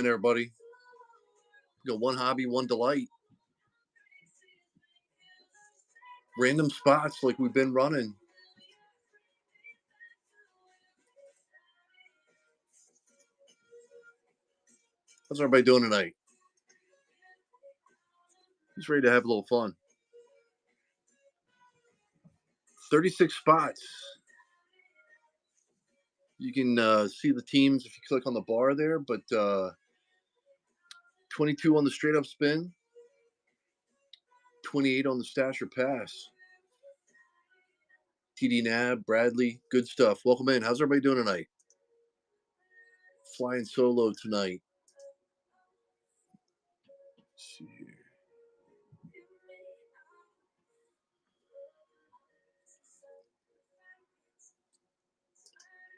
in, everybody. We got one hobby, one delight. Random spots like we've been running. How's everybody doing tonight? Who's ready to have a little fun? 36 spots. You can see the teams if you click on the bar there, but 22 on the straight up spin, 28 on the stash or pass. TD Nab, Bradley, good stuff. Welcome in. How's everybody doing tonight? Flying solo tonight. Let's see here.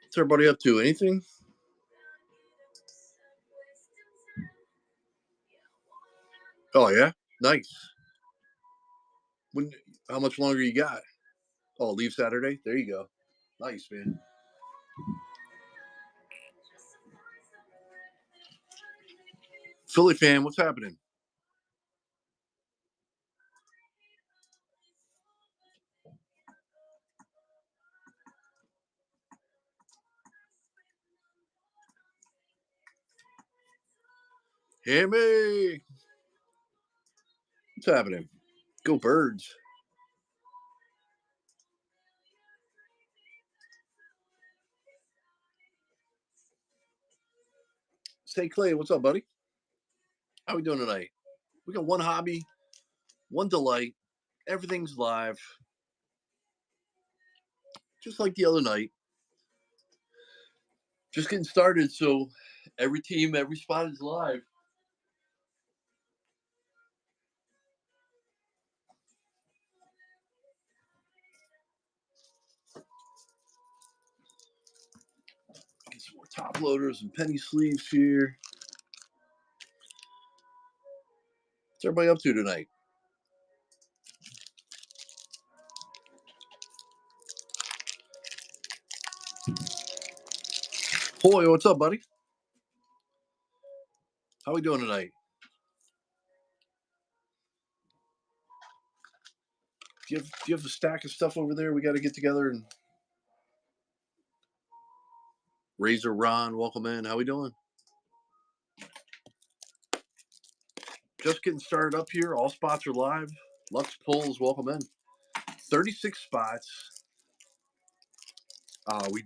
What's everybody up to? Anything? Oh yeah, nice. When? How much longer you got? Oh, leave Saturday. There you go. Nice, man. Philly fan, what's happening? Hammy, what's happening? Go Birds. Say Clay, what's up, buddy? How we doing tonight? We got one hobby, one delight. Everything's live. Just like the other night. Just getting started, so every team, every spot is live. Get some more top loaders and penny sleeves here. What's everybody up to tonight? Hoy, what's up, buddy? How we doing tonight? Do you have a stack of stuff over there we got to get together and Razor Ron, welcome in. How we doing? Just getting started up here. All spots are live. Lux Pulls, welcome in. 36 spots. We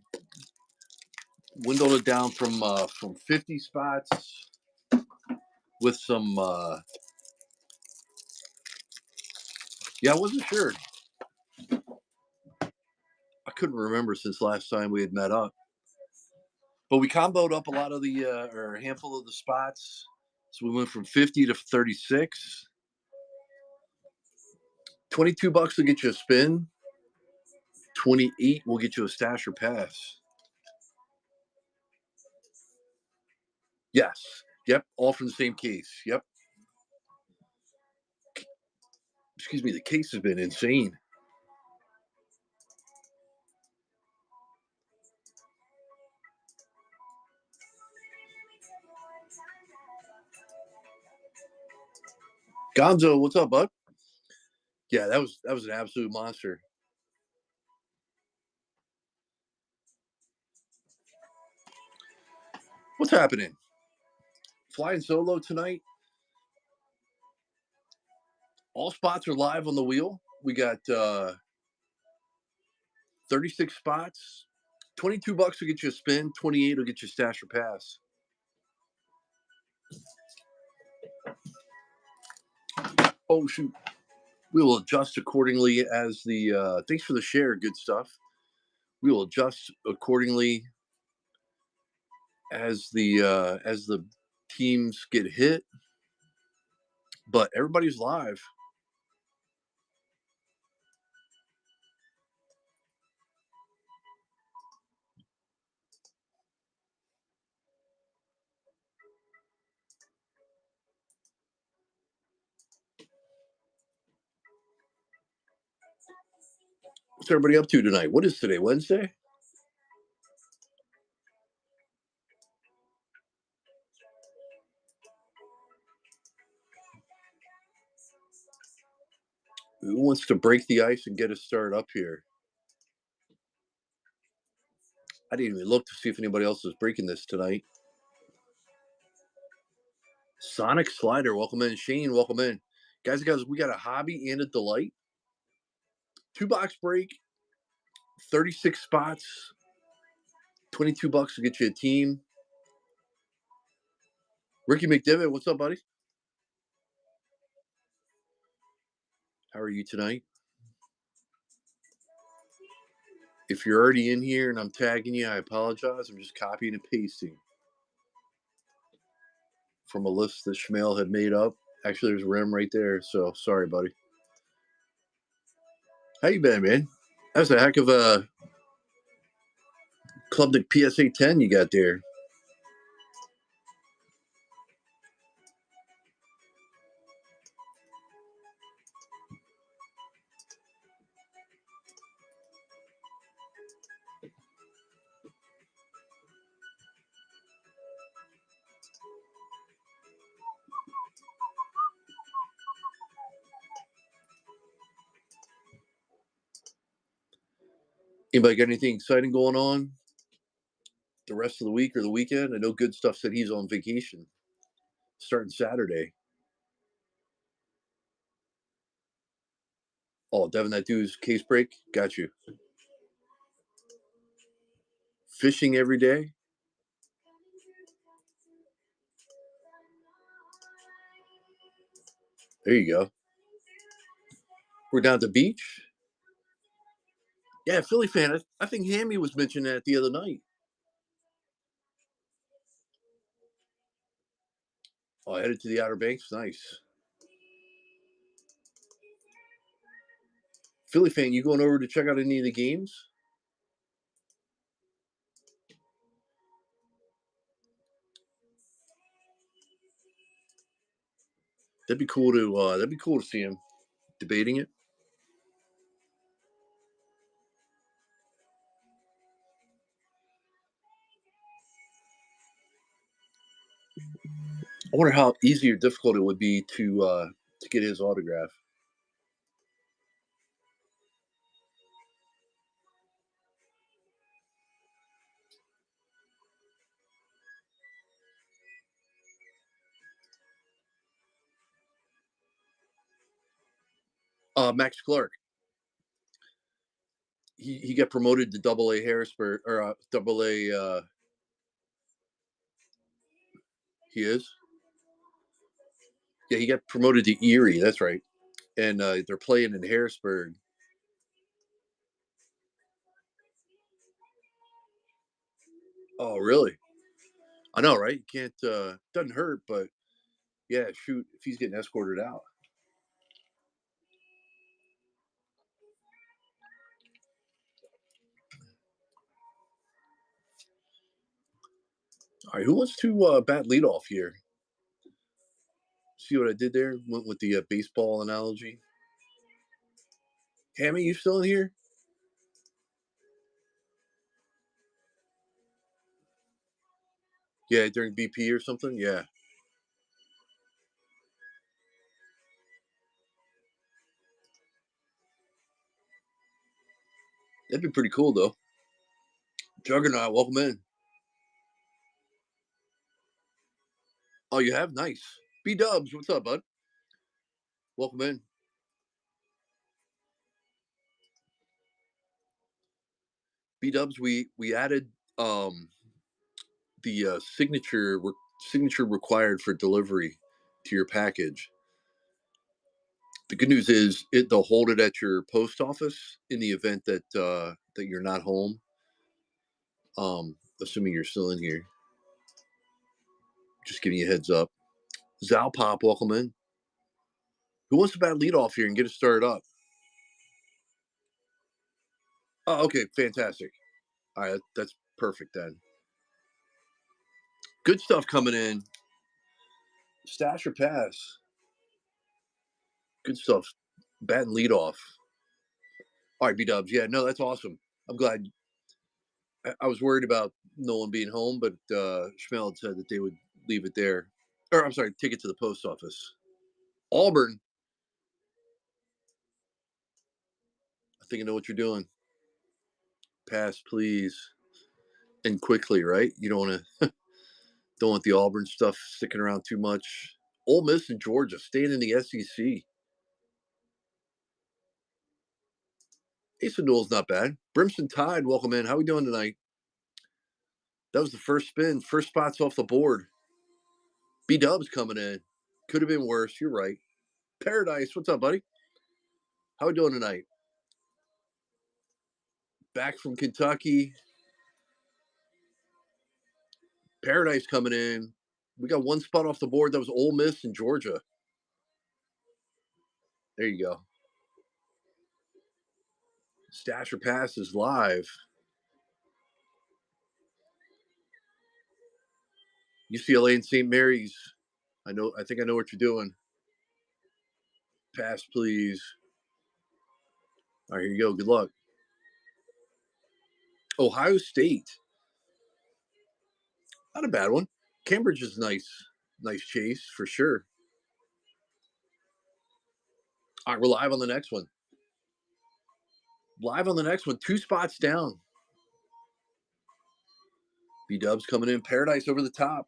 windowed it down from 50 spots with some. Yeah, I wasn't sure. I couldn't remember since last time we had met up. But we comboed up a lot of the, or a handful of the spots. So we went from 50 to 36. $22 will get you a spin. 28 will get you a stash or pass. Yes. Yep. All from the same case. Yep. Excuse me. The case has been insane. Gonzo, what's up, bud? Yeah, that was an absolute monster. What's happening? Flying solo tonight. All spots are live on the wheel. We got 36 spots. $22 will get you a spin. 28 will get you a stash or pass. Oh shoot. We will adjust accordingly as the thanks for the share, good stuff. We will adjust accordingly as the teams get hit. But everybody's live. What's everybody up to tonight? What is today? Wednesday? Who wants to break the ice and get us started up here? I didn't even look to see if anybody else was breaking this tonight. Sonic Slider, welcome in. Shane, welcome in. Guys, we got a hobby and a delight. 2-box break, 36 spots, $22 to get you a team. Ricky McDivitt, what's up, buddy? How are you tonight? If you're already in here and I'm tagging you, I apologize. I'm just copying and pasting from a list that Schmale had made up. Actually, there's Rim right there, so sorry, buddy. How you been, man? That's a heck of a Club Nick PSA 10 you got there. Anybody got anything exciting going on the rest of the week or the weekend? I know Good Stuff said he's on vacation starting Saturday. Oh, Devin, that dude's case break? Got you. Fishing every day? There you go. We're down at the beach? Yeah, Philly fan. I think Hammy was mentioning that the other night. Oh, headed to the Outer Banks? Nice. Philly fan, you going over to check out any of the games? That'd be cool to see him debating it. I wonder how easy or difficult it would be to get his autograph. Max Clark. He got promoted to Double A Harrisburg or Double A. He is. Yeah, he got promoted to Erie. That's right, and they're playing in Harrisburg. Oh, really? I know, right? You can't. Doesn't hurt, but yeah, shoot, if he's getting escorted out. All right, who wants to bat leadoff here? See what I did there? Went with the baseball analogy. Hammy, you still in here? Yeah, during BP or something. Yeah, that'd be pretty cool though. Juggernaut, welcome in. Oh, you have nice. B Dubs, what's up, bud? Welcome in. B Dubs, we added the signature required for delivery to your package. The good news is they'll hold it at your post office in the event that you're not home. Assuming you're still in here. Just giving you a heads up. Zal Pop, welcome in. Who wants to bat lead off here and get it started up? Oh, okay, fantastic. All right, that's perfect then. Good stuff coming in. Stash or pass? Good stuff. Bat and lead off. All right, B Dubs. Yeah, no, that's awesome. I'm glad. I was worried about no one being home, but Schmel said that they would leave it there. Or I'm sorry, take it to the post office. Auburn. think I know what you're doing. Pass, please, and quickly. Right? You don't want the Auburn stuff sticking around too much. Ole Miss and Georgia staying in the SEC. Asa Newell's not bad. Brimson Tide, welcome in. How we doing tonight? That was the first spin. First spots off the board. B Dub's coming in. Could have been worse. You're right. Paradise, what's up, buddy? How we doing tonight? Back from Kentucky. Paradise coming in. We got one spot off the board. That was Ole Miss and Georgia. There you go. Stash or Pass is live. UCLA and St. Mary's. I think I know what you're doing. Pass, please. All right, here you go. Good luck. Ohio State. Not a bad one. Cambridge is nice. Nice chase for sure. All right, we're live on the next one. Live on the next one. 2 spots down. B Dubs coming in. Paradise over the top.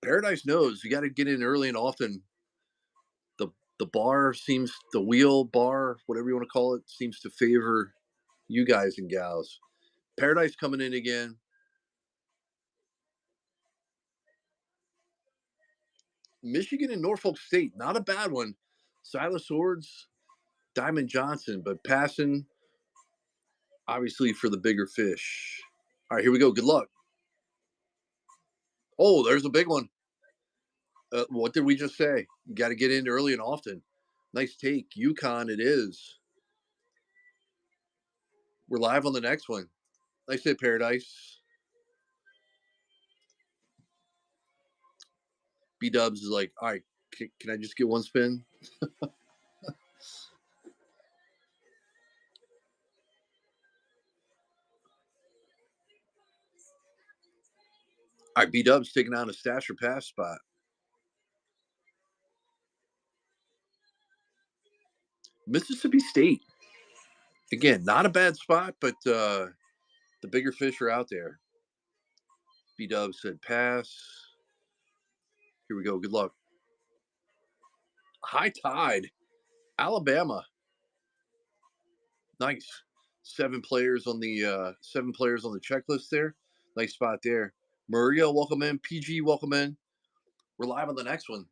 Paradise knows you got to get in early and often. The bar seems, the wheel bar, whatever you want to call it, seems to favor you guys and gals. Paradise coming in again. Michigan and Norfolk State, not a bad one. Silas Swords, Diamond Johnson, but passing obviously for the bigger fish. All right, here we go. Good luck. Oh, there's a big one. What did we just say? You got to get in early and often. Nice take. UConn it is. We're live on the next one. Nice hit, Paradise. B Dubs is like, all right, can I just get one spin? All right, B Dubs taking on a stash or pass spot. Mississippi State. Again, not a bad spot, but the bigger fish are out there. B Dubs said pass. Here we go. Good luck. High Tide. Alabama. Nice. 7 players on the checklist there. Nice spot there. Maria, welcome in. PG, welcome in. We're live on the next one.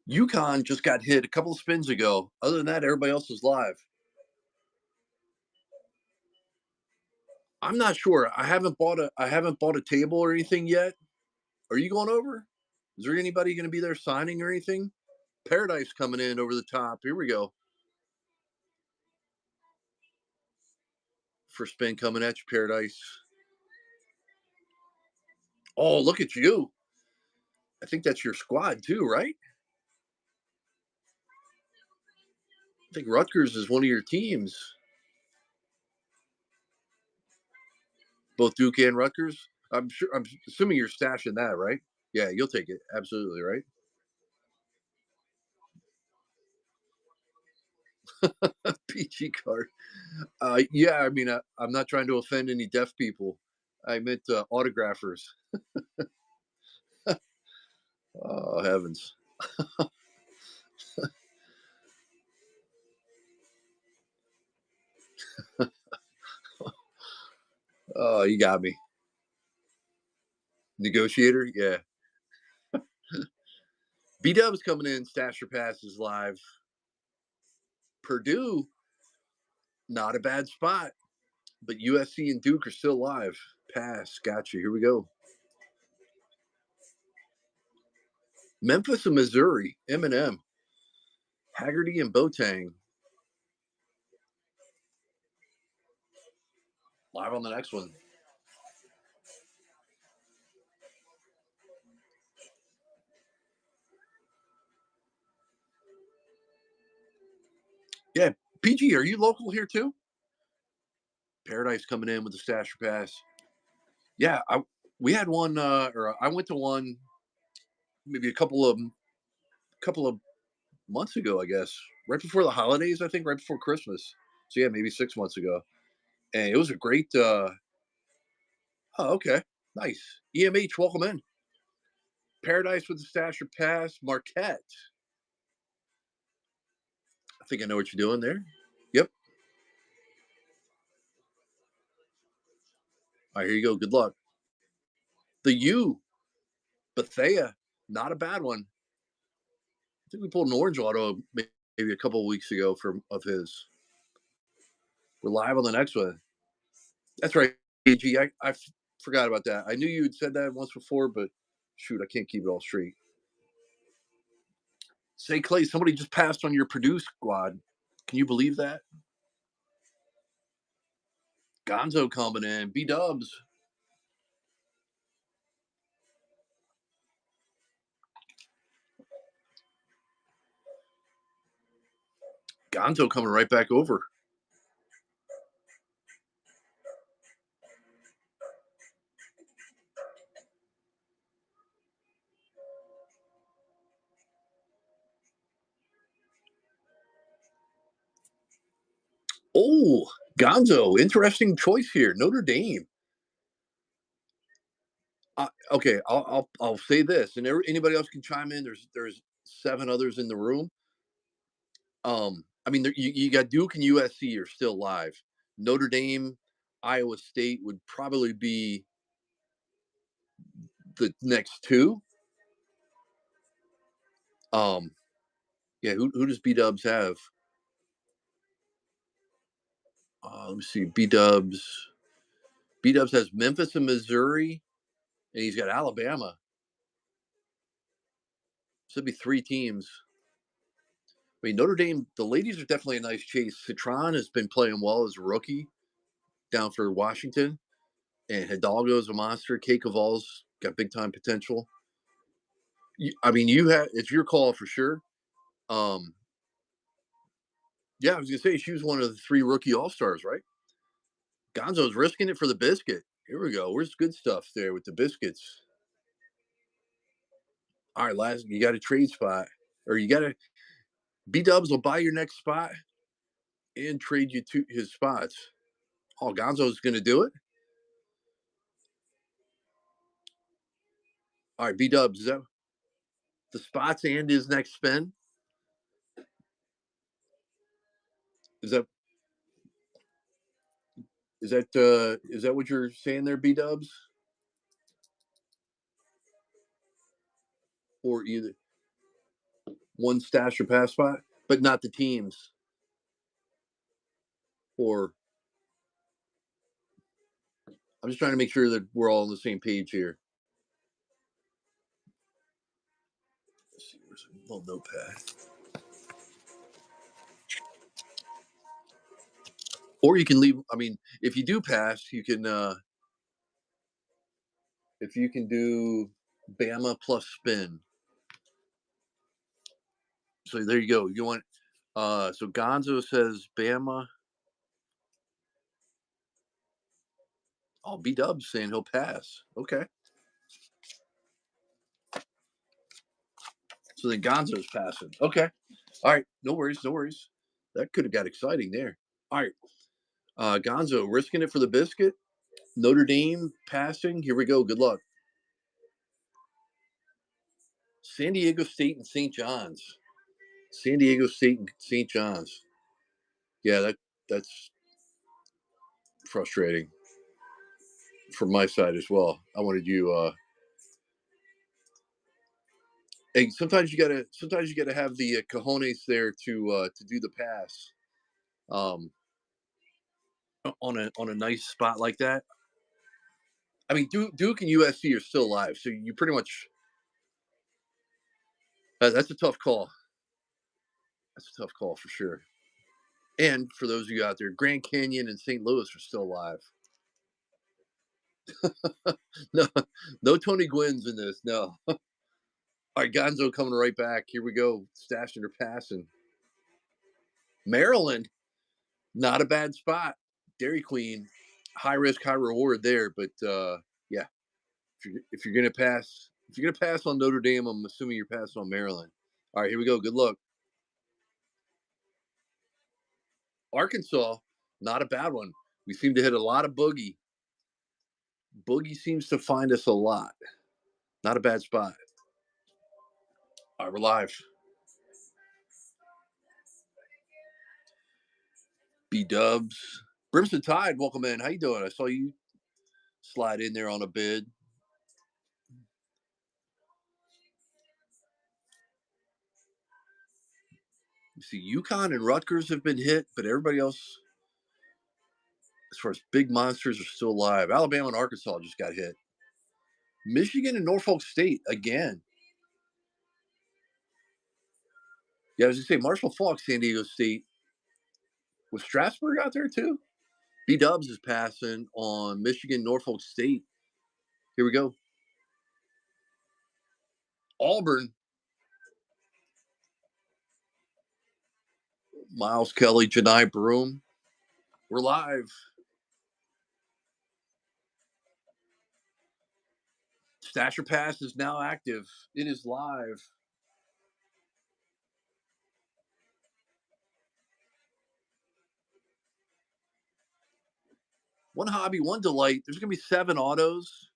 UConn just got hit a couple of spins ago. Other than that, everybody else is live. I'm not sure. I haven't bought a table or anything yet. Are you going over? Is there anybody going to be there signing or anything? Paradise coming in over the top. Here we go. First spin coming at you, Paradise. Oh, look at you. I think that's your squad too, right? I think Rutgers is one of your teams. Both Duke and Rutgers. I'm sure. I'm assuming you're stashing that, right? Yeah, you'll take it. Absolutely, right? PG card. Yeah, I mean, I'm not trying to offend any deaf people. I meant autographers. Oh, heavens. Oh, you got me. Negotiator? Yeah. B Dub's coming in. Stasher Pass is live. Purdue, not a bad spot. But USC and Duke are still live. Pass. Gotcha. Here we go. Memphis and Missouri. Eminem. Haggerty and Boateng. Live on the next one. Yeah. PG, are you local here too? Paradise coming in with the Stasher Pass. Yeah, we had one, or I went to one maybe a couple of months ago, I guess. right before the holidays, I think, right before Christmas. So yeah, maybe 6 months ago, and it was a great. Oh, okay, nice. EMH, welcome in. Paradise with the Stasher Pass, Marquette. I think I know what you're doing there. Yep. All right, here you go. Good luck. The U, Bethea, not a bad one. I think we pulled an orange auto maybe a couple of weeks ago from of his. We're live on the next one. That's right, AG. I forgot about that. I knew you had said that once before, but shoot, I can't keep it all straight. Say, Clay, somebody just passed on your Purdue squad. Can you believe that? Gonzo coming in. B Dubs. Gonzo coming right back over. Oh, Gonzo, interesting choice here. Notre Dame. Okay, I'll say this, and anybody else can chime in. There's 7 others in the room. I mean, you got Duke and USC are still live. Notre Dame, Iowa State would probably be the next two. Um, yeah, who does B Dubs have? Let me see. B Dubs. B Dubs has Memphis and Missouri, and he's got Alabama. Should be 3 teams. I mean, Notre Dame. The ladies are definitely a nice chase. Citron has been playing well as a rookie down for Washington, and Hidalgo's a monster. Kate Caval's got big time potential. I mean, it's your call for sure. Um, yeah, I was gonna say she was one of the 3 rookie All Stars, right? Gonzo's risking it for the biscuit. Here we go. Where's good stuff there with the biscuits? All right, last you got a trade spot, or you got to B Dubs will buy your next spot and trade you to his spots. Oh, Gonzo's gonna do it. All right, B Dubs, is that the spots and his next spin? Is that is that what you're saying there, B Dubs? Or either one stash or pass spot, but not the teams? Or I'm just trying to make sure that we're all on the same page here. Let's see, where's a little notepad? Or you can leave. I mean, if you do pass, you can. If you can do Bama plus spin. So there you go. You want. So Gonzo says Bama. Oh, B Dub's saying he'll pass. Okay. So then Gonzo's passing. Okay. All right. No worries. No worries. That could have got exciting there. All right. Gonzo risking it for the biscuit. Notre Dame passing. Here we go. Good luck. San Diego State and St. John's. San Diego State and St. John's. Yeah, that's frustrating from my side as well. I wanted you. Hey, sometimes you gotta have the cojones there to do the pass. Um, on a nice spot like that. I mean, Duke and USC are still alive, so you pretty much. That's a tough call. That's a tough call for sure. And for those of you out there, Grand Canyon and St. Louis are still alive. No, no Tony Gwynn's in this. No. All right, Gonzo coming right back. Here we go. Stashing or passing. Maryland, not a bad spot. Dairy Queen, high risk, high reward there. But yeah, if you're gonna pass, if you're gonna pass on Notre Dame, I'm assuming you're passing on Maryland. All right, here we go. Good luck. Arkansas, not a bad one. We seem to hit a lot of boogie. Boogie seems to find us a lot. Not a bad spot. All right, we're live. B-dubs. Brimson Tide, welcome in. How you doing? I saw you slide in there on a bid. You see, UConn and Rutgers have been hit, but everybody else, as far as big monsters, are still alive. Alabama and Arkansas just got hit. Michigan and Norfolk State again. Yeah, I was going to say, Marshall Falk, San Diego State. Was Strasburg out there too? B-dubs is passing on Michigan, Norfolk State. Here we go. Auburn. Miles Kelly, Janai Broom. We're live. Stasher Pass is now active. It is live. One hobby, one delight. There's going to be 7 autos.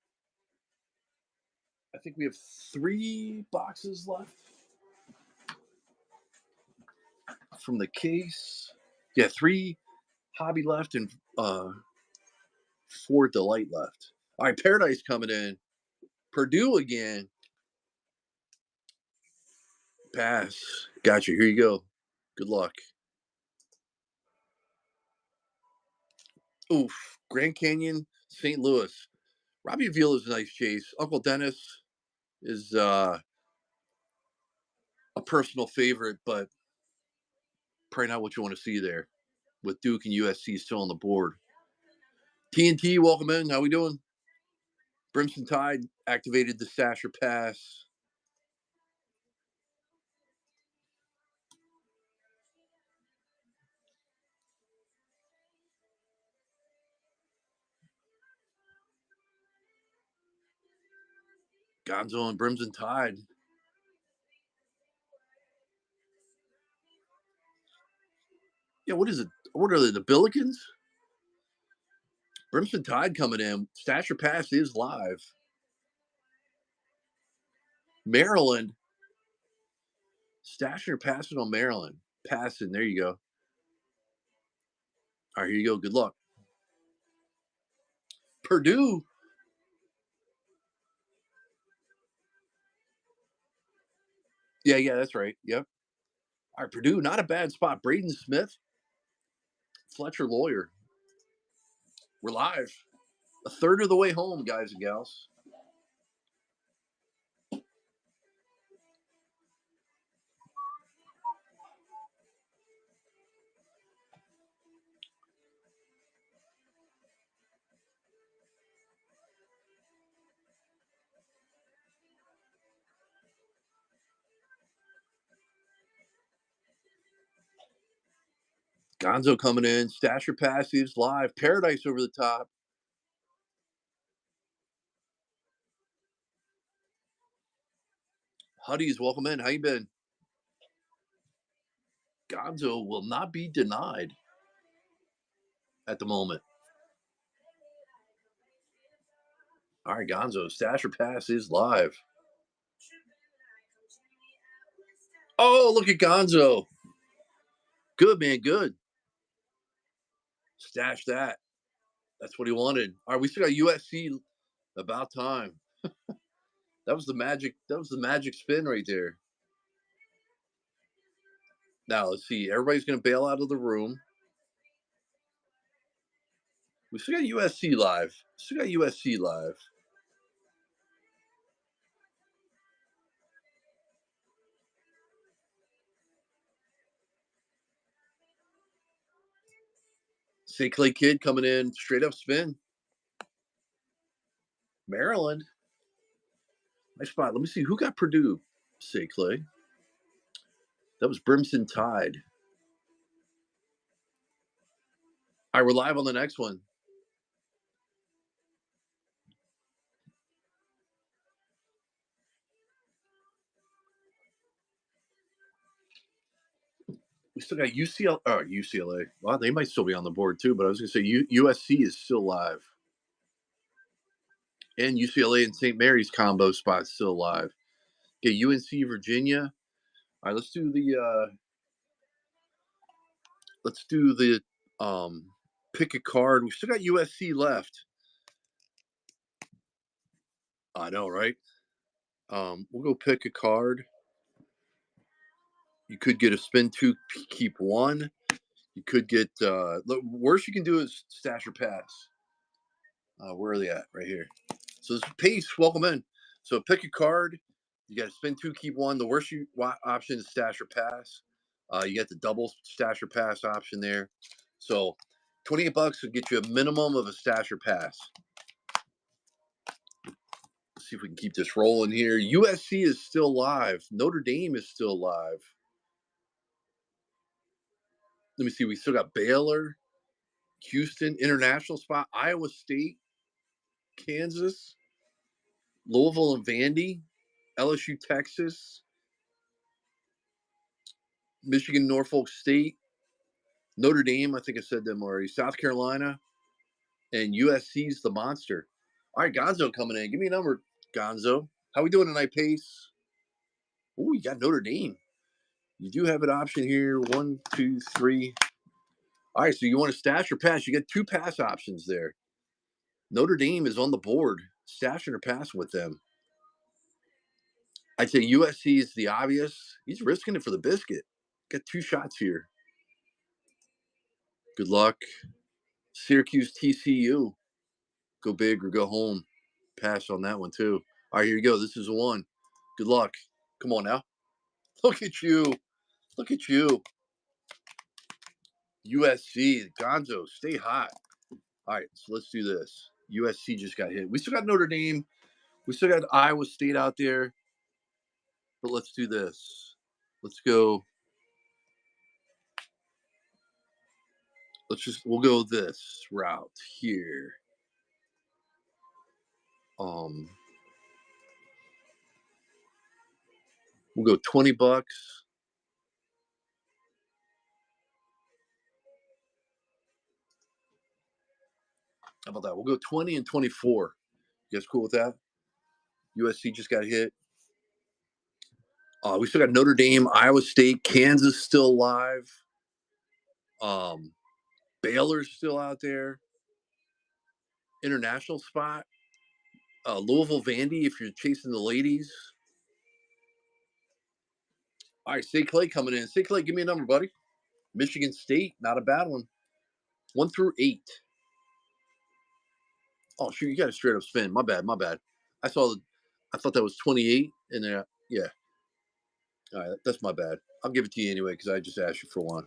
I think we have 3 boxes left from the case. Yeah, 3 hobby left and 4 delight left. All right, Paradise coming in. Purdue again. Pass. Gotcha. Here you go. Good luck. Oof. Grand Canyon, St. Louis. Robbie Avila is a nice chase. Uncle Dennis is a personal favorite, but probably not what you want to see there with Duke and USC still on the board. TNT, welcome in. How we doing? Brimson Tide activated the Stasher Pass. Gonzo and Brimson Tide. Yeah, what is it? What are they, the Billikens? Brimson Tide coming in. Stasher Pass is live. Maryland. Stasher passing on Maryland. Passing. There you go. All right, here you go. Good luck. Purdue. Yeah, that's right. Yep. All right, Purdue, not a bad spot. Braden Smith, Fletcher Lawyer. We're live. A third of the way home, guys and gals. Gonzo coming in. Stasher Passives live. Paradise over the top. Huddies, welcome in. How you been? Gonzo will not be denied at the moment. All right, Gonzo. Stasher Pass is live. Oh, look at Gonzo. Good, man. Good. Stash that. That's what he wanted. All right, we still got USC. About time. That was the magic. That was the magic spin right there. Now let's see. Everybody's going to bail out of the room. We still got USC live. Still got USC live. St. Clay Kid coming in straight up spin. Maryland. Nice spot. Let me see who got Purdue. St. Clay. That was Brimson Tide. All right, we're live on the next one. We We still got UCL. Oh, UCLA. Well, they might still be on the board too. But I was going to say USC is still live, and UCLA and St. Mary's combo spot still live. Okay, UNC Virginia. All right, let's do the pick a card. We still got USC left. I know, right? We'll go pick a card. You could get a spin two, keep one. You could get the worst you can do is stash or pass. Where are they at? Right here. So this Pace, welcome in. So pick a card. You got to spin two, keep one. The worst option is stash or pass. You get the double stash or pass option there. So $28 will get you a minimum of a stash or pass. Let's see if we can keep this rolling here. USC is still live. Notre Dame is still live. Let me see. We still got Baylor, Houston, international spot, Iowa State, Kansas, Louisville and Vandy, LSU, Texas, Michigan, Norfolk State, Notre Dame. I think I said them already. South Carolina, and USC's the monster. All right, Gonzo coming in. Give me a number, Gonzo. How we doing tonight, Pace? Oh, you got Notre Dame. You do have an option here. 1, 2, 3. All right, so you want to stash or pass? You get two pass options there. Notre Dame is on the board. Stashing or passing with them. I'd say USC is the obvious. He's risking it for the biscuit. Got two shots here. Good luck. Syracuse, TCU. Go big or go home. Pass on that one too. All right, here you go. This is the one. Good luck. Come on now. Look at you. Look at you. USC, Gonzo, stay hot. All right, so let's do this. USC just got hit. We still got Notre Dame. We still got Iowa State out there. But let's do this. Let's go. We'll go this route here. We'll go $20. How about that? We'll go 20 and 24. You guys cool with that? USC just got hit. We still got Notre Dame, Iowa State, Kansas still live. Baylor's still out there. International spot. Louisville, Vandy, if you're chasing the ladies. All right, St. Clay coming in. St. Clay, give me a number, buddy. Michigan State, not a bad one. 1 through 8. Oh, shoot, you got a straight up spin. My bad. I thought that was 28, and yeah. All right, that's my bad. I'll give it to you anyway because I just asked you for one.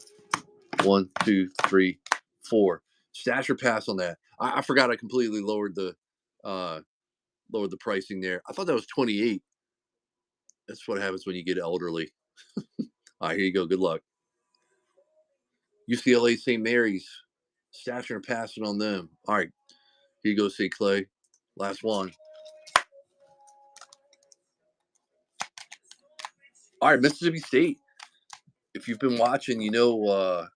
1, 2, 3, 4. Stash or pass on that. I forgot I completely lowered the pricing there. I thought that was 28. That's what happens when you get elderly. All right, here you go. Good luck. UCLA, St. Mary's. Stashing or passing on them. All right, here you go, St. Clay. Last one. All right, Mississippi State. If you've been watching, you know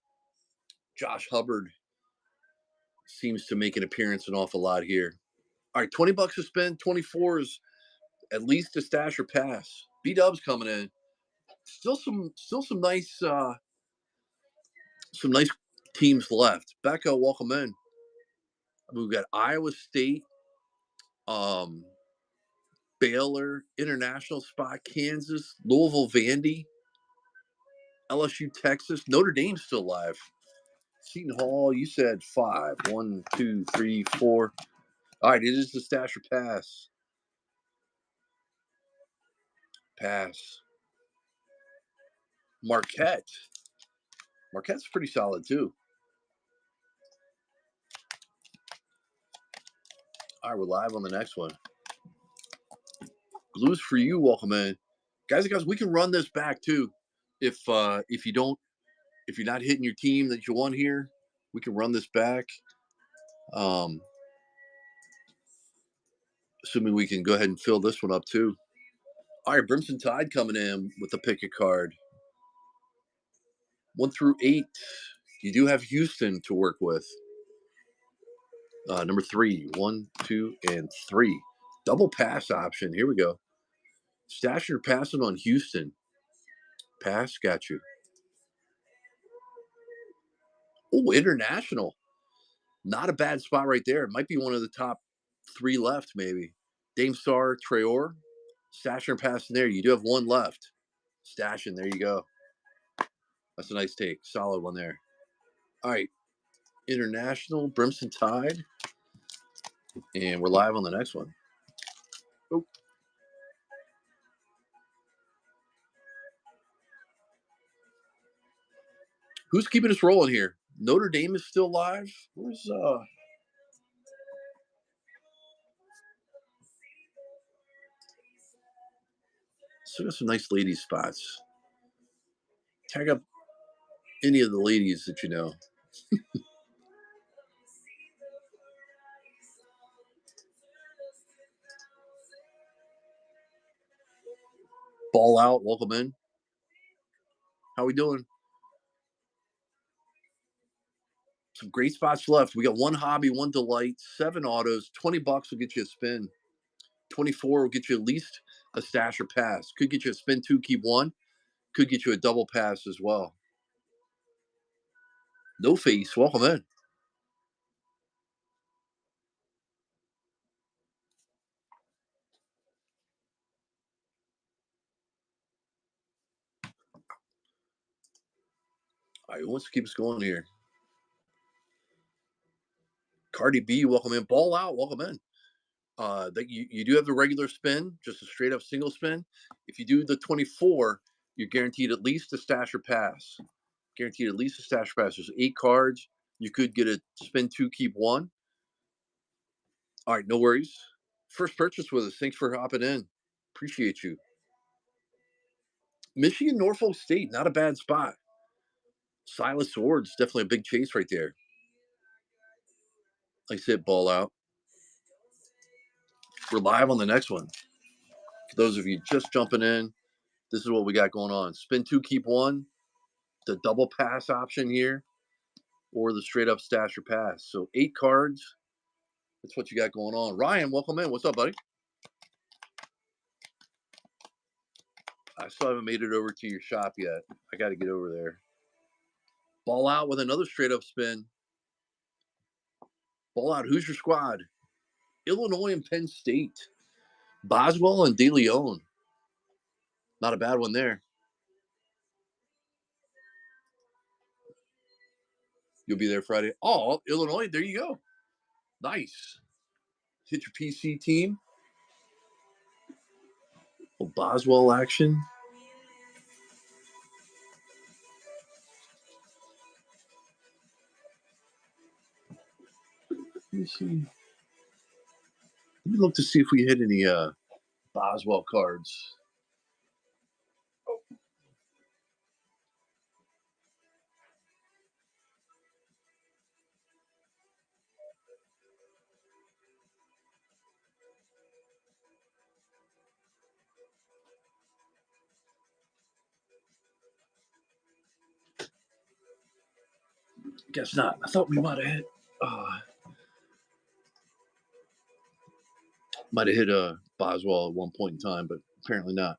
Josh Hubbard seems to make an appearance an awful lot here. All right, $20 to spend. 24 is at least a stash or pass. B-Dub's coming in. Still some nice teams left. Becca, welcome in. We've got Iowa State, Baylor, international spot, Kansas, Louisville, Vandy, LSU, Texas, Notre Dame's still alive. Seton Hall, you said 5. 1, 2, 3, 4. All right, it is the stash or pass. Pass. Marquette. Marquette's pretty solid too. All right, we're live on the next one. Blues for you, welcome in. Guys, we can run this back too. If you're not hitting your team that you want here, we can run this back. Assuming we can go ahead and fill this one up too. All right, Brimson Tide coming in with the pick a card. 1 through 8. You do have Houston to work with. Number 3, 1, 2, and 3. Double pass option. Here we go. Stasher passing on Houston. Pass, got you. Oh, international. Not a bad spot right there. It might be one of the top 3 left, maybe. Dame Star, Traore. Stasher passing there. You do have 1 left. Stashing. There you go. That's a nice take. Solid one there. All right. International, Brimson Tide. And we're live on the next one. Oh. Who's keeping us rolling here? Notre Dame is still live. Where's still got some nice ladies spots. Tag up any of the ladies that you know. Ball out, welcome in. How we doing? Some great spots left. We got 1 hobby, 1 delight, 7 autos, $20 will get you a spin. 24 will get you at least a stash or pass. Could get you a spin 2, keep 1. Could get you a double pass as well. No face, welcome in. All right, who wants to keep us going here? Cardi B, welcome in. Ball out, welcome in. That you do have the regular spin, just a straight up single spin. If you do the 24, you're guaranteed at least a stash or pass. Guaranteed at least a stash or pass. There's 8 cards. You could get a spin 2, keep 1. All right, no worries. First purchase with us. Thanks for hopping in. Appreciate you. Michigan, Norfolk State, not a bad spot. Silas Swords, definitely a big chase right there. Like I said, ball out. We're live on the next one. For those of you just jumping in, this is what we got going on. Spin 2, keep 1. The double pass option here, or the straight up stash or pass. So 8 cards. That's what you got going on. Ryan, welcome in. What's up, buddy? I still haven't made it over to your shop yet. I got to get over there. Ball out with another straight up spin. Ball out. Who's your squad? Illinois and Penn State. Boswell and De Leon. Not a bad one there. You'll be there Friday. Oh, Illinois. There you go. Nice. Hit your PC team. Oh, Boswell action. Let me see. Let me look to see if we hit any Boswell cards. Guess not. I thought we might have hit. Might have hit Boswell at one point in time, but apparently not.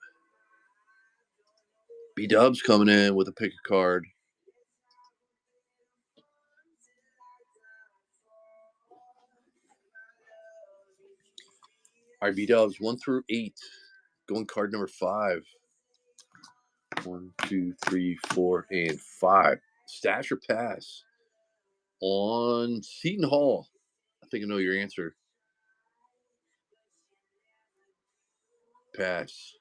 B Dubs coming in with a pick a card. All right, B Dubs 1 through 8. Going card number 5. 1, 2, 3, 4, and 5. Stash or pass on Seton Hall. I think I know your answer. Pass.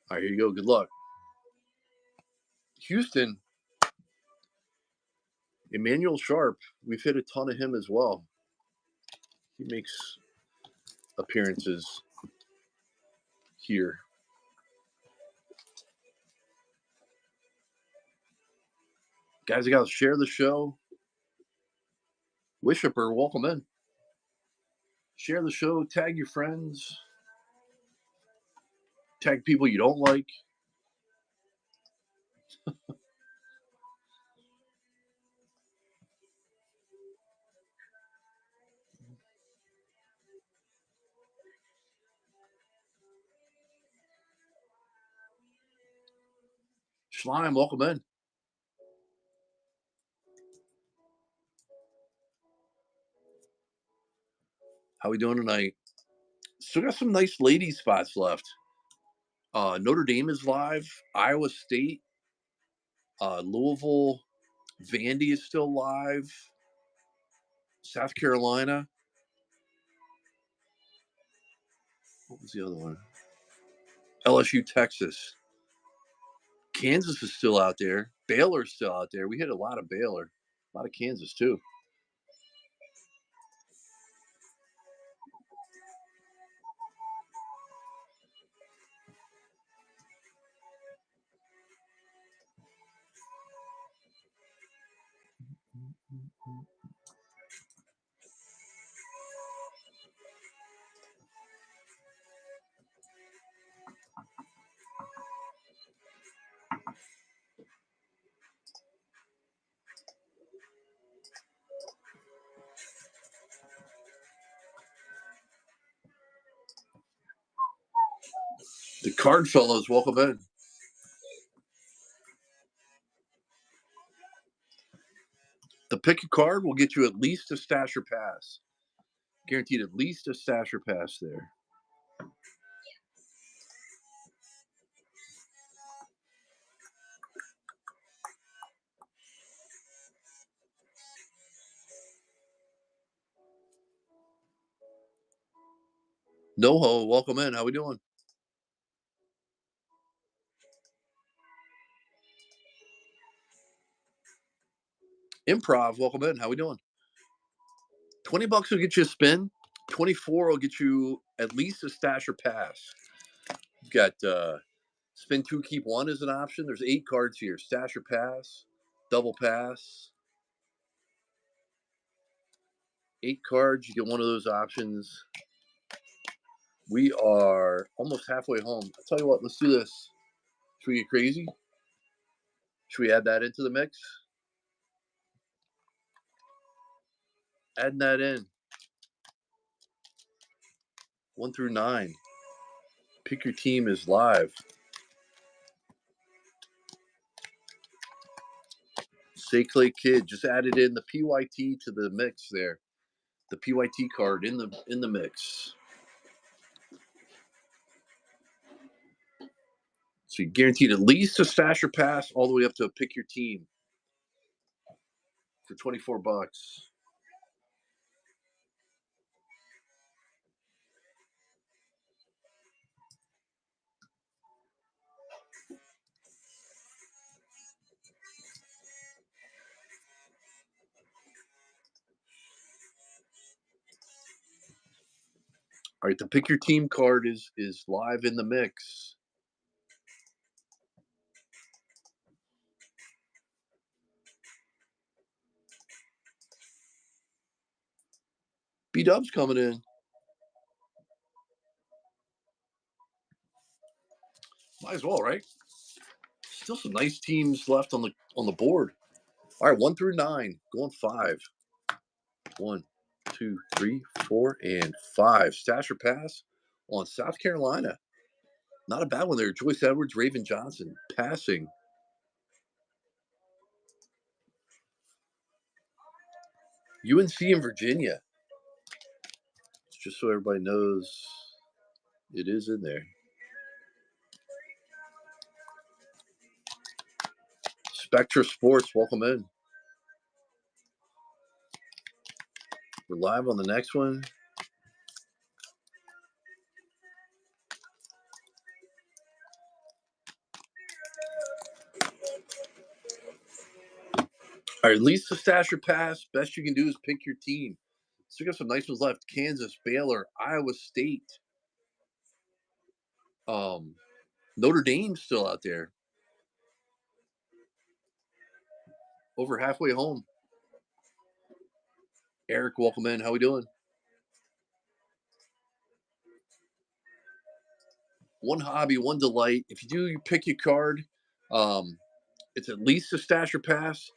All right, here you go. Good luck. Houston. Emmanuel Sharp. We've hit a ton of him as well. He makes appearances here. Guys, I got to share the show. Wishoper, welcome in. Share the show. Tag your friends. Tag people you don't like. Schleim, welcome in. How we doing tonight? Still got some nice lady spots left. Notre Dame is live. Iowa State, Louisville, Vandy is still live. South Carolina. What was the other one? LSU, Texas. Kansas is still out there. Baylor's still out there. We hit a lot of Baylor, a lot of Kansas too. The Card Fellows, welcome in. The pick a card will get you at least a stasher pass. Guaranteed at least a stasher pass there. NoHo, welcome in. How we doing? Improv, welcome in. How we doing? $20 will get you a spin. 24 will get you at least a stasher pass. You've got spin two, keep one is an option. There's 8 cards here. Stasher pass, double pass. 8 cards, you get one of those options. We are almost halfway home. I'll tell you what, let's do this. Should we get crazy? Should we add that into the mix? Adding that in. 1 through 9. Pick your team is live. Say Clay Kid just added in the PYT to the mix there. The PYT card in the mix. So you guaranteed at least a stasher pass all the way up to a pick your team for $24. All right, the pick your team card is live in the mix. B-Dub's coming in. Might as well, right? Still some nice teams left on the board. All right, 1 through 9, going 5. 1, 2, 3, 4, and 5. Stasher pass on South Carolina. Not a bad one there. Joyce Edwards, Raven Johnson passing. UNC and Virginia. Just so everybody knows, it is in there. Spectra Sports, welcome in. We're live on the next one. All right, at least the stasher pass. Best you can do is pick your team. So we got some nice ones left. Kansas, Baylor, Iowa State. Notre Dame's still out there. Over halfway home. Eric, welcome in. How we doing? One hobby, one delight. If you do, you pick your card. It's at least a stasher pass.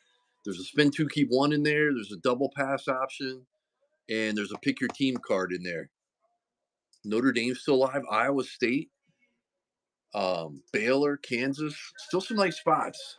There's a spin two, keep one in there. There's a double pass option, and there's a pick your team card in there. Notre Dame's still alive. Iowa State. Baylor, Kansas. Still some nice spots.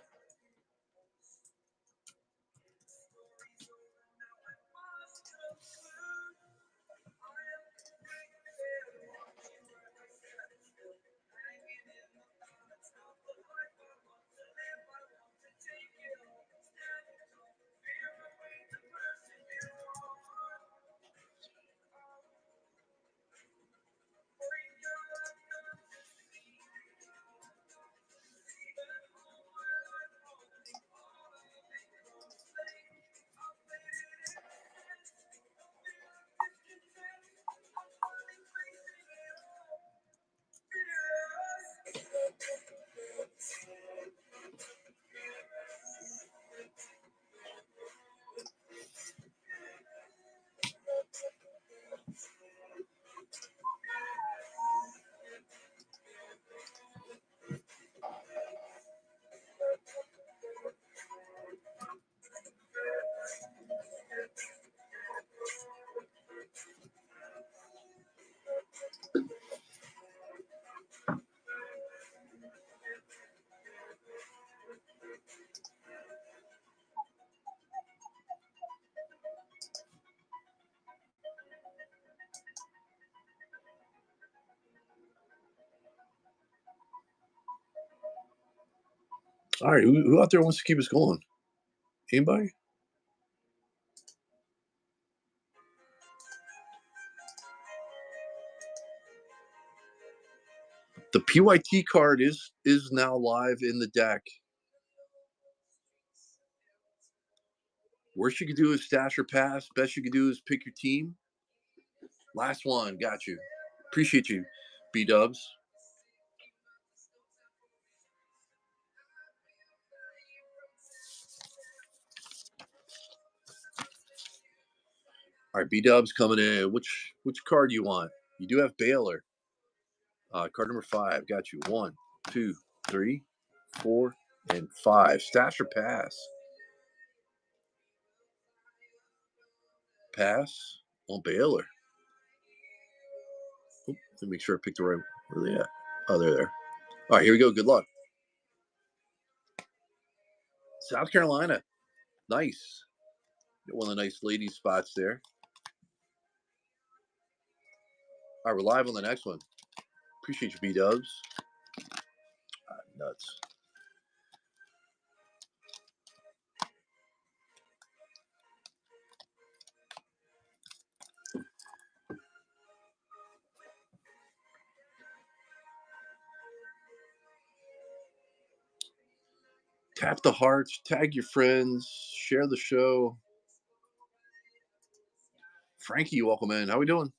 All right, who out there wants to keep us going? Anybody? The PYT card is now live in the deck. Worst you can do is stash or pass. Best you can do is pick your team. Last one, got you. Appreciate you, B Dubs. All right, B Dubs coming in. Which card do you want? You do have Baylor. Card number 5. Got you. 1, 2, 3, 4, and 5. Stash or pass? Pass on Baylor. Oop, let me make sure I picked the right. Where are they at? Oh, they're there. All right, here we go. Good luck. South Carolina. Nice. Got one of the nice lady spots there. All right, we're live on the next one. Appreciate you, B Dubs. Nuts. Tap the hearts, tag your friends, share the show. Frankie, welcome in. How we doing?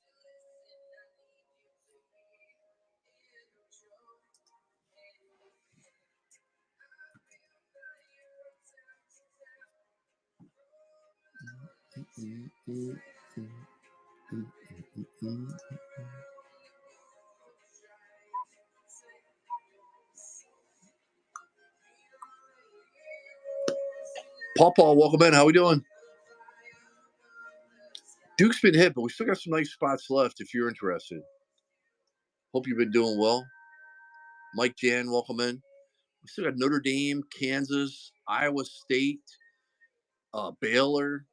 Paw, welcome in. How we doing? Duke's been hit, but we still got some nice spots left if you're interested. Hope you've been doing well. Mike Jan, welcome in. We still got Notre Dame, Kansas, Iowa State, Baylor.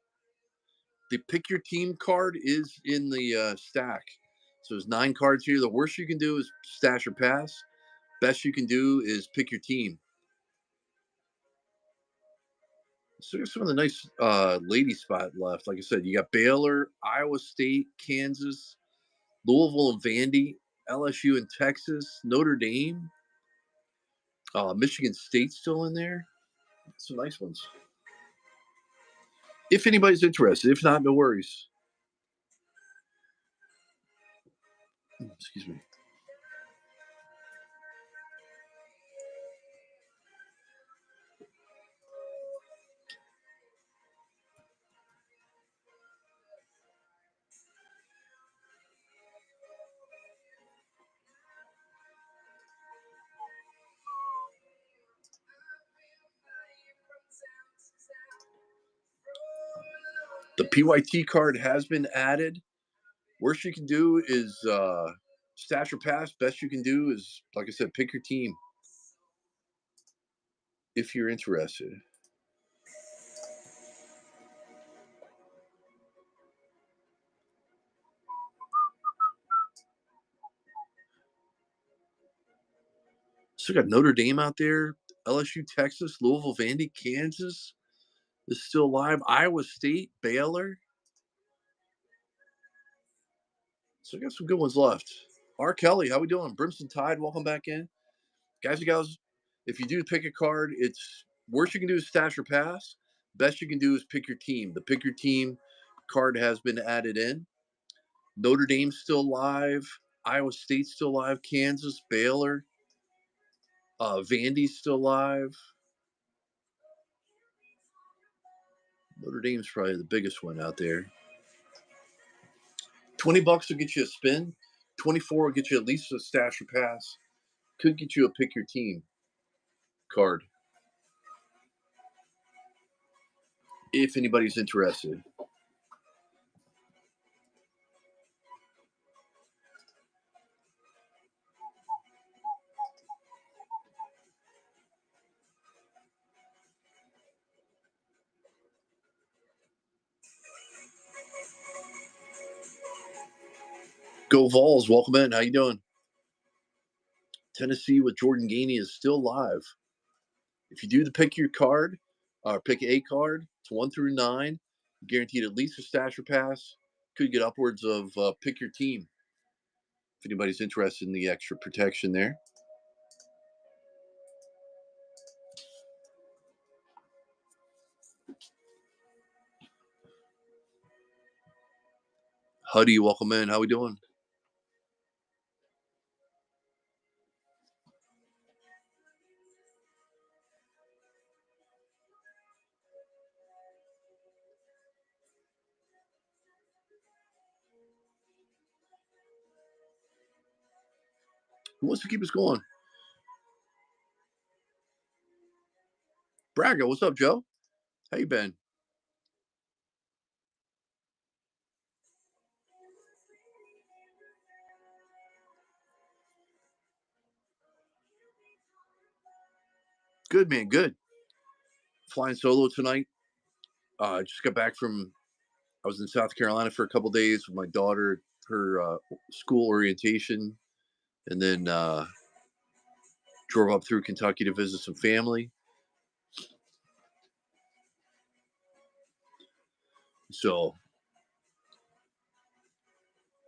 The pick your team card is in the stack. So there's 9 cards here. The worst you can do is stash or pass. Best you can do is pick your team. So there's some of the nice lady spot left. Like I said, you got Baylor, Iowa State, Kansas, Louisville and Vandy, LSU and Texas, Notre Dame, Michigan State still in there. Some nice ones. If anybody's interested. If not, no worries. Excuse me. The PYT card has been added. Worst you can do is Stash or pass, best you can do is, like I said, pick your team if you're interested. So we got Notre Dame out there, LSU, Texas, Louisville, Vandy, Kansas is still alive. Iowa State, Baylor. So we got some good ones left. R. Kelly, how we doing? Brimson Tide, welcome back in. Guys and gals, if you do pick a card, it's worst you can do is stash or pass. Best you can do is pick your team. The pick your team card has been added in. Notre Dame's still live. Iowa State's still live. Kansas, Baylor, Vandy's still live. Notre Dame's probably the biggest one out there. $20 will get you a spin. 24 will get you at least a stash or pass. Could get you a pick your team card if anybody's interested. Go Vols, welcome in. How you doing? Tennessee with Jordan Gainey is still live. If you do the pick your card, or pick a card, it's 1 through 9, guaranteed at least a stash or pass. Could get upwards of pick your team if anybody's interested in the extra protection there. Huddy, welcome in. How we doing? Who wants to keep us going? Braga, what's up, Joe? How you been? Good, man. Good. Flying solo tonight. Just got back from. I was in South Carolina for a couple days with my daughter, her school orientation, and then drove up through Kentucky to visit some family. So,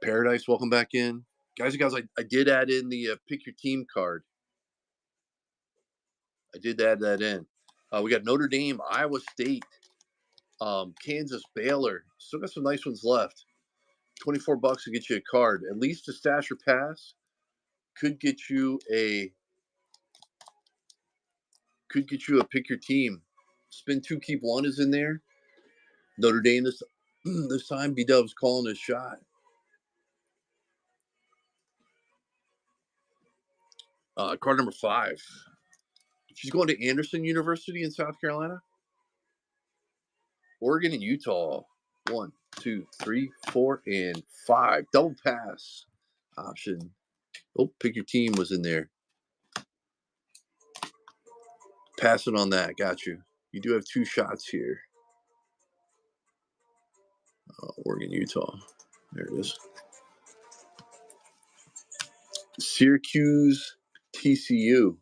Paradise, welcome back in. Guys and gals, I did add in the pick your team card. I did add that in. We got Notre Dame, Iowa State, Kansas, Baylor. Still got some nice ones left. $24 to get you a card. At least a stash or pass. Could get you a pick your team. Spin two, keep one is in there. Notre Dame this time. B Dub's calling his shot. Card number 5. She's going to Anderson University in South Carolina. Oregon and Utah. 1, 2, 3, 4, and 5. Double pass option. Oh, pick your team was in there. Passing on that. Got you. You do have 2 shots here. Oregon, Utah. There it is. Syracuse, TCU.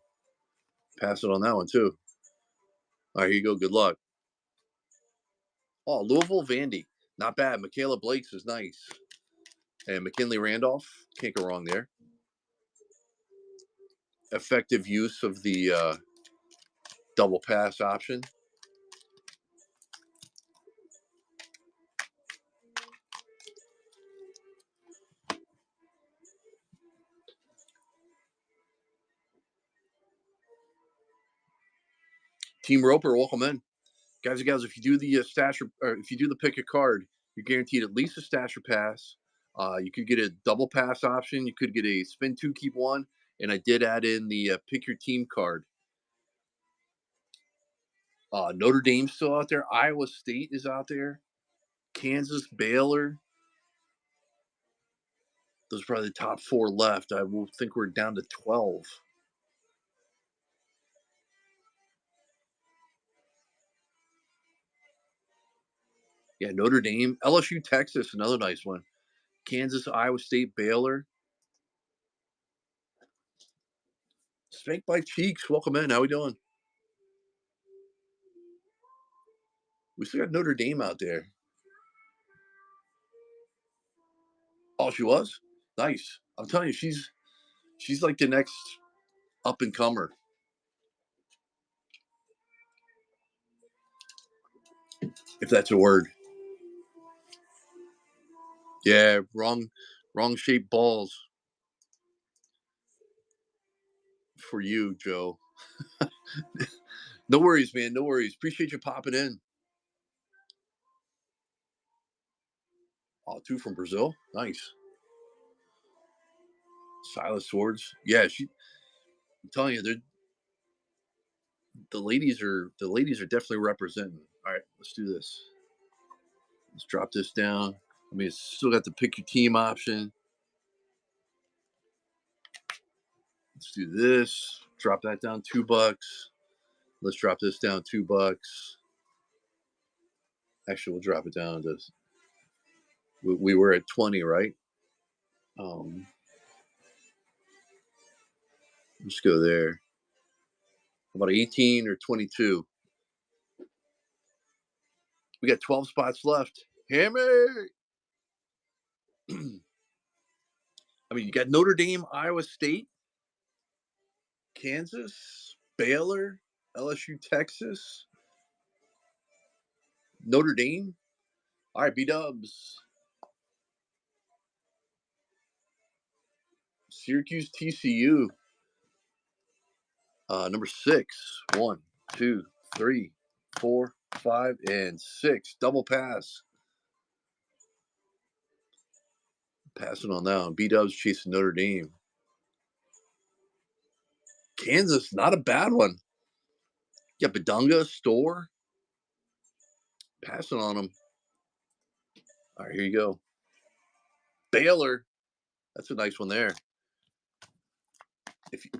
Pass it on that one, too. All right, here you go. Good luck. Oh, Louisville, Vandy. Not bad. Michaela Blake's is nice. And McKinley Randolph. Can't go wrong there. Effective use of the double pass option. Team Roper, welcome in. Guys and gals, if you do the stash or if you do the pick a card, you're guaranteed at least a stash or pass. You could get a double pass option. You could get a spin 2, keep 1. And I did add in the pick your team card. Notre Dame's still out there. Iowa State is out there. Kansas, Baylor. Those are probably the top four left. I will think we're down to 12. Yeah, Notre Dame, LSU, Texas, another nice one. Kansas, Iowa State, Baylor. Spanked by Cheeks, welcome in. How we doing? We still got Notre Dame out there. Oh, she was? Nice. I'm telling you, she's like the next up and comer. If that's a word. Yeah, wrong shaped balls for you, Joe. No worries, man. No worries. Appreciate you popping in. Oh, two from Brazil. Nice. Silas Swords. Yeah, I'm telling you, the ladies are definitely representing. All right, let's do this. Let's drop this down. I mean, it's still got the pick your team option. Let's do this. Drop that down $2. Let's drop this down $2. Actually, we'll drop it down to. We were at 20, right? Um, let's go there. About 18 or 22. We got 12 spots left. Hammer. I mean, you got Notre Dame, Iowa State, Kansas, Baylor, LSU, Texas, Notre Dame. All right, B-Dubs. Syracuse, TCU. Number 6. 1, 2, 3, 4, 5, and 6. Double pass. Passing on that one. B-Dubs chasing Notre Dame. Kansas, not a bad one. Yeah, Bedunga, Store. Passing on them. All right, here you go. Baylor. That's a nice one there. If you,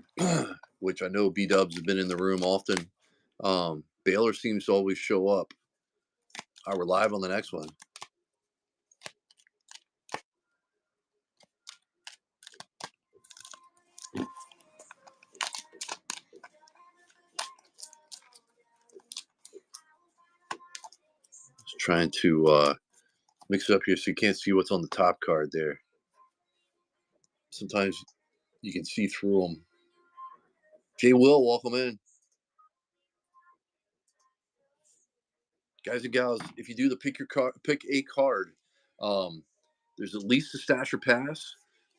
which I know B-Dubs have been in the room often. Baylor seems to always show up. All right, we're live on the next one. Just trying to mix it up here so you can't see what's on the top card there. Sometimes you can see through them. Jay Will, welcome in. Guys and gals, if you do the pick a card, there's at least a stash or pass,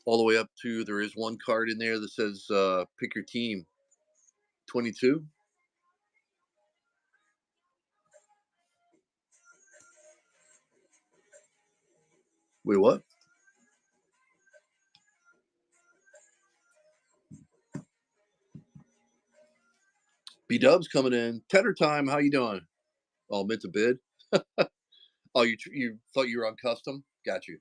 all the way up to there is one card in there that says pick your team 22. Wait, what? B Dubs coming in. Tedder time. How you doing? Oh, meant to bid. Oh, you thought you were on custom? Got you.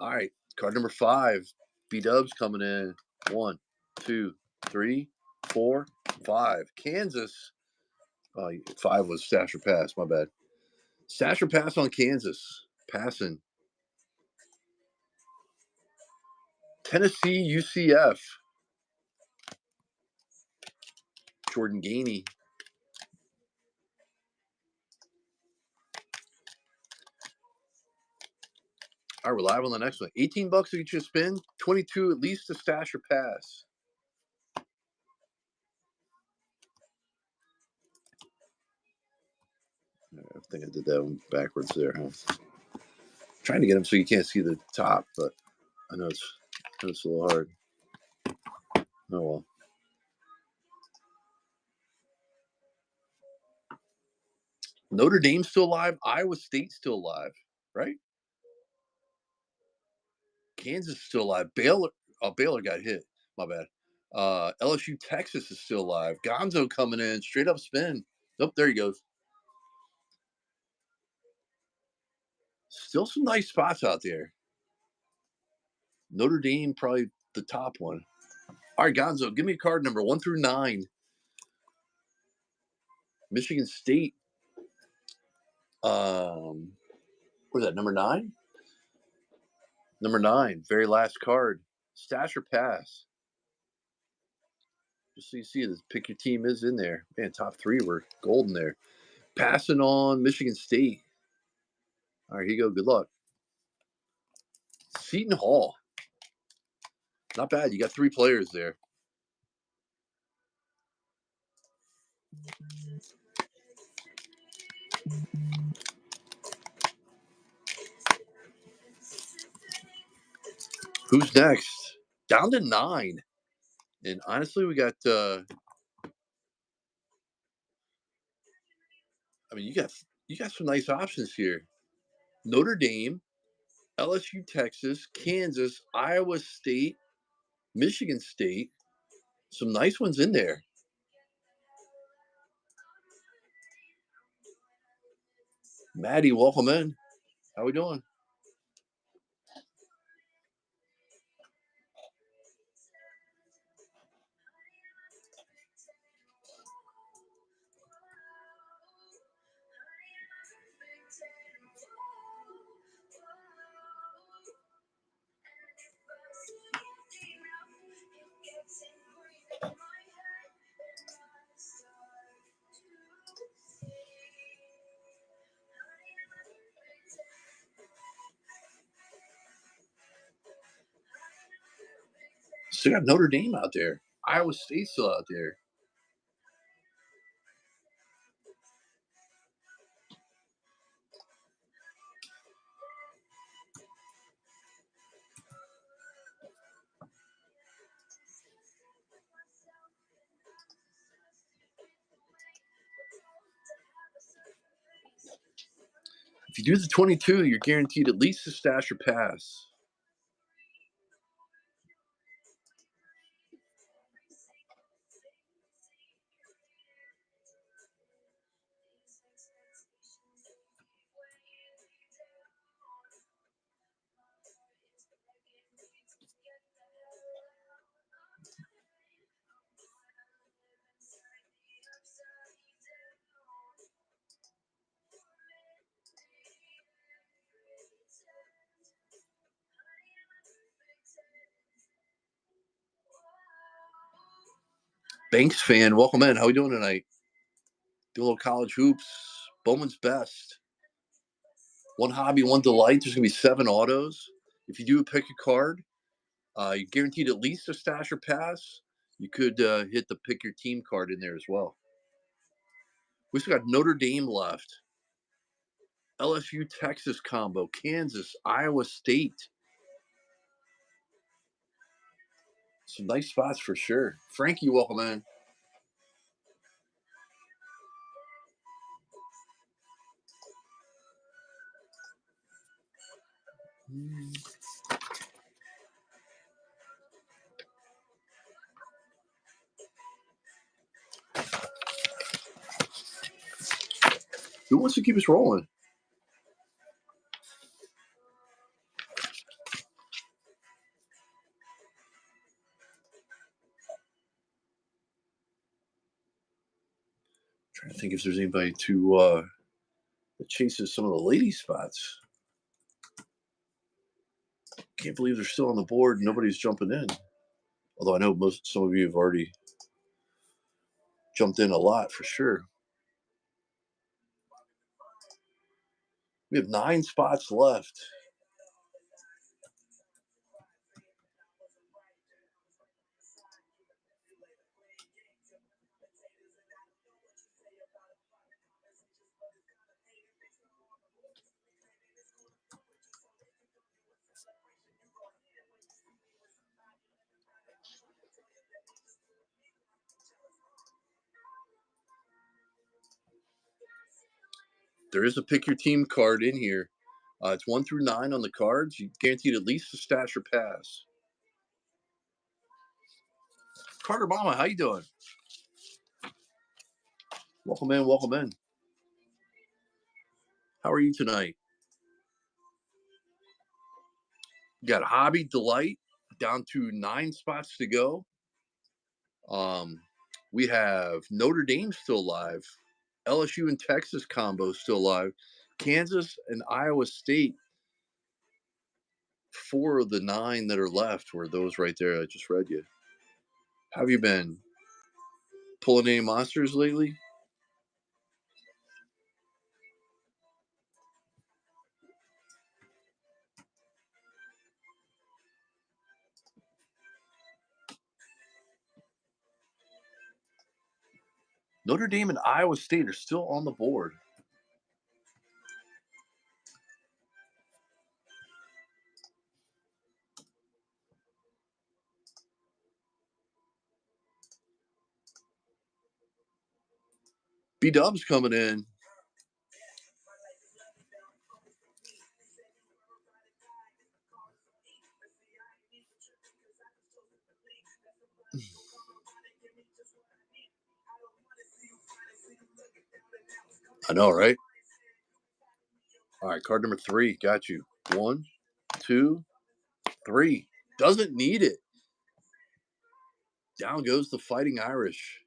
All right, card number 5. B Dubs coming in. 1, 2, 3, 4, 5. Kansas. 5 was stash or pass. My bad. Stash or pass on Kansas. Passing. Tennessee, UCF. Jordan Gainey. All right, we're live on the next one. $18 to get you a spin. 22 at least a stash or pass. I think I did that one backwards there, huh? Trying to get them so you can't see the top, but I know it's a little hard. Oh well. Notre Dame's still alive. Iowa State's still alive, right? Kansas is still alive. Baylor got hit. My bad. LSU, Texas is still alive. Gonzo coming in, straight up spin. Oh, there he goes. Still some nice spots out there. Notre Dame, probably the top one. All right, Gonzo, give me a card number 1 through 9. Michigan State. What is that, number 9? Number 9, very last card. Stash or pass? Just so you see, this pick your team is in there. Man, top 3 were golden there. Passing on Michigan State. All right, here you go. Good luck. Seton Hall. Not bad. You got 3 players there. Who's next? Down to 9. And honestly, we got you got some nice options here. Notre Dame, LSU, Texas, Kansas, Iowa State, Michigan State. Some nice ones in there. Maddie, welcome in. How we doing? Still got Notre Dame out there. Iowa State still out there. If you do the 22, you're guaranteed at least a stash or pass. Banks fan, welcome in. How we doing tonight? Do a little college hoops. Bowman's best. One hobby, one delight. There's going to be 7 autos. If you do pick a card, you're guaranteed at least a stash or pass. You could hit the pick your team card in there as well. We still got Notre Dame left. LSU Texas combo. Kansas, Iowa State. Some nice spots for sure. Frankie, welcome in. Who wants to keep us rolling? Trying to think if there's anybody that chases some of the lady spots. Can't believe they're still on the board and nobody's jumping in. Although I know some of you have already jumped in a lot for sure. We have 9 spots left. There is a pick your team card in here. It's 1 through 9 on the cards. You guaranteed at least a stash or pass. Carter Mama, how you doing? Welcome in, welcome in. How are you tonight? Got Hobby Delight down to 9 spots to go. We have Notre Dame still alive. LSU and Texas combo still alive. Kansas and Iowa State. 4 of the 9 that are left were those right there I just read you. How have you been? Pulling any monsters lately? Notre Dame and Iowa State are still on the board. B-Dub's coming in. I know, right? All right, card number 3. Got you. 1, 2, 3. Doesn't need it. Down goes the Fighting Irish.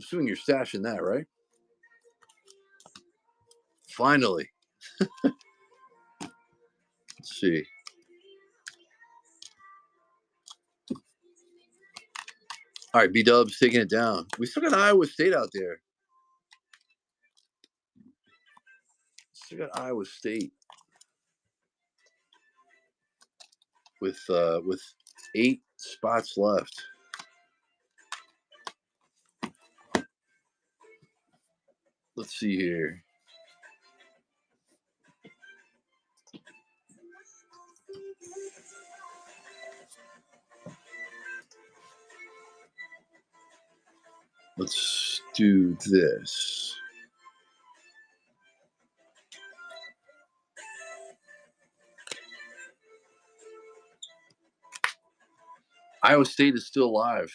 I'm assuming you're stashing that, right? Finally. Let's see. All right, B-Dub's taking it down. We still got Iowa State out there. Still got Iowa State with 8 spots left. Let's see here. Let's do this. Iowa State is still alive.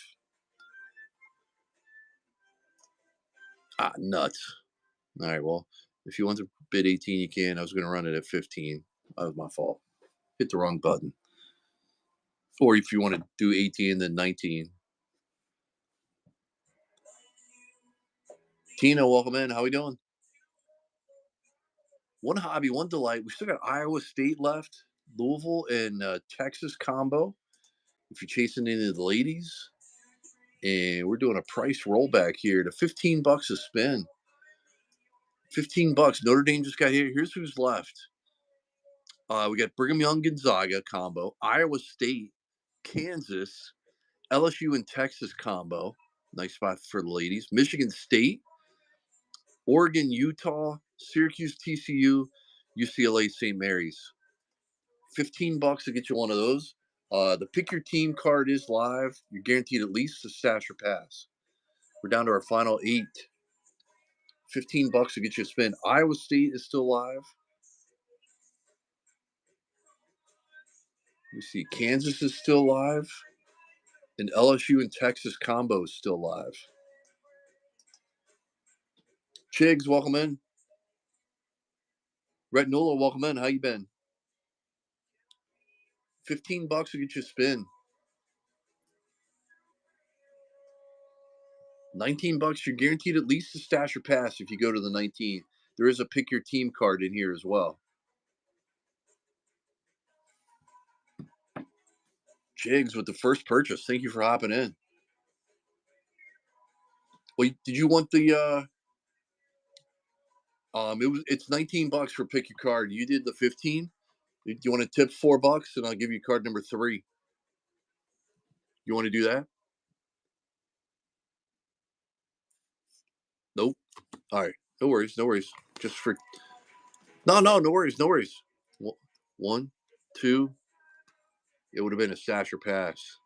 Ah, nuts. All right, well, if you want to bid 18, you can. I was going to run it at 15. That was my fault. Hit the wrong button. Or if you want to do 18, then 19. Tina, welcome in. How we doing? One hobby, one delight. We still got Iowa State left, Louisville and Texas combo. If you're chasing any of the ladies, and we're doing a price rollback here to $15 a spin. $15. Notre Dame just got here. Here's who's left. We got Brigham Young Gonzaga combo, Iowa State, Kansas, LSU and Texas combo. Nice spot for the ladies. Michigan State, Oregon, Utah, Syracuse, TCU, UCLA, St. Mary's. $15 to get you one of those. The pick your team card is live. You're guaranteed at least a stash or pass. We're down to our final 8. $15 to get you a spin. Iowa State is still live. We see Kansas is still live. And LSU and Texas combo is still live. Chigs, welcome in. Retinula, welcome in. How you been? $15 to get you a spin. $19, you're guaranteed at least a stash or pass if you go to the 19. There is a pick your team card in here as well. Jigs with the first purchase. Thank you for hopping in. Well, did you want the it's $19 for pick your card. You did the 15. Do you want to tip $4 and I'll give you card number 3? You want to do that? Nope. All right. No worries. No worries. Just for no worries. No worries. 1, 2. It would have been a stash or pass.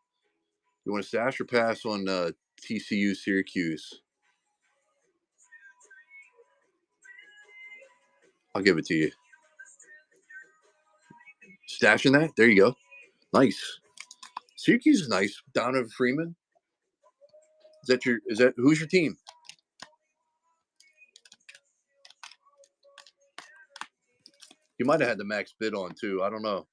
You want a stash or pass on TCU Syracuse? I'll give it to you. Stashing that? There you go. Nice. Syracuse is nice. Donovan Freeman. Who's your team? He might have had the max bid on too. I don't know.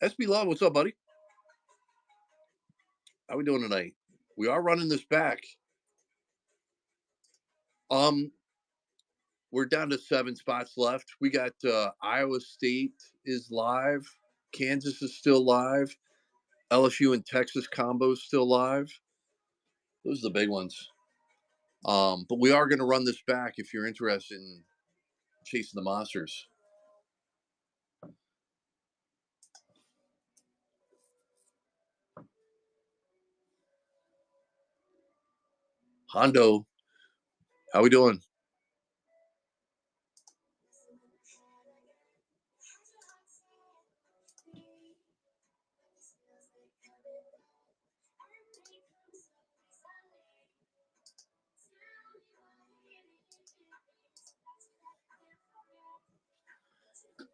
SB Love, what's up, buddy? How we doing tonight? We are running this back. Um, we're down to 7 spots left. We got Iowa State is live. Kansas is still live. LSU and Texas combo is still live. Those are the big ones. But we are going to run this back if you're interested in chasing the monsters. Hondo, how we doing?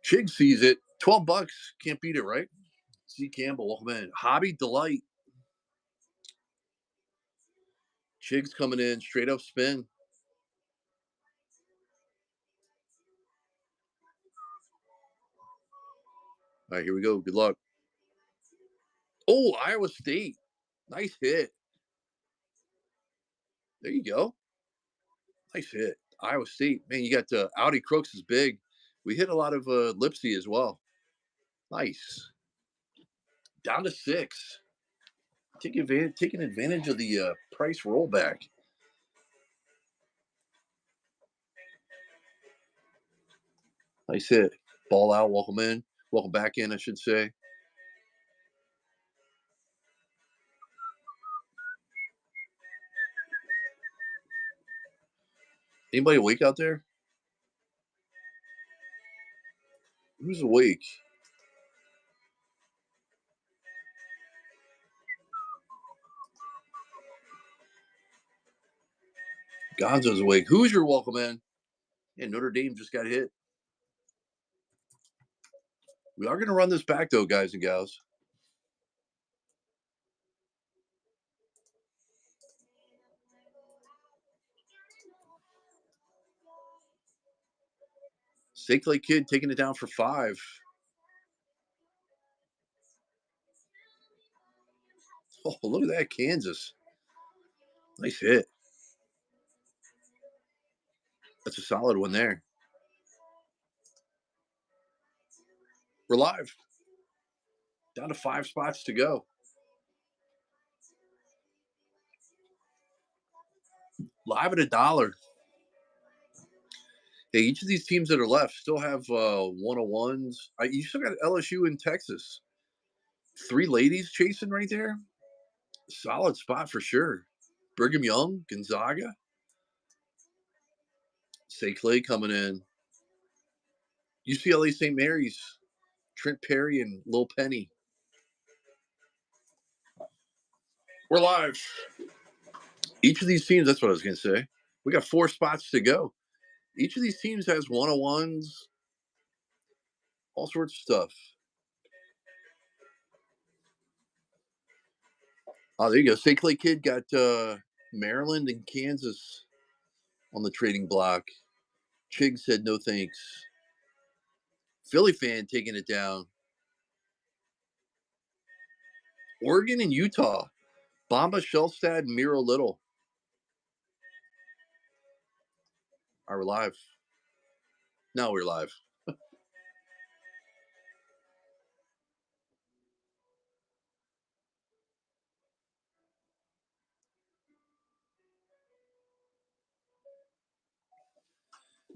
Chig sees it. $12. Can't beat it, right? C. Campbell, welcome in. Hobby Delight. Chig's coming in. Straight up spin. All right, here we go. Good luck. Oh, Iowa State. Nice hit. There you go. Nice hit. Iowa State. Man, you got Audi Crooks is big. We hit a lot of Lipsy as well. Nice. Down to 6. Taking advantage of the price rollback. Nice hit. Ball out. Welcome in. Welcome back in, I should say. Anybody awake out there? Who's awake? Gonzo's awake. Who's your welcome in? Yeah, Notre Dame just got hit. We are going to run this back, though, guys and gals. Steak Lake Kid taking it down for 5. Oh, look at that, Kansas. Nice hit. That's a solid one there. We're live. Down to 5 spots to go. Live at $1. Hey, each of these teams that are left still have 101s. You still got LSU in Texas. 3 ladies chasing right there. Solid spot for sure. Brigham Young, Gonzaga. St. Clay coming in. UCLA St. Mary's. Trent Perry and Lil Penny. We're live. Each of these teams, that's what I was going to say. We got 4 spots to go. Each of these teams has 101s, all sorts of stuff. Oh, there you go. St. Clay Kid got Maryland and Kansas on the trading block. Chig said no thanks. Philly fan taking it down. Oregon and Utah. Bamba Shellstad and Miro Little. Are we live? Now we're live.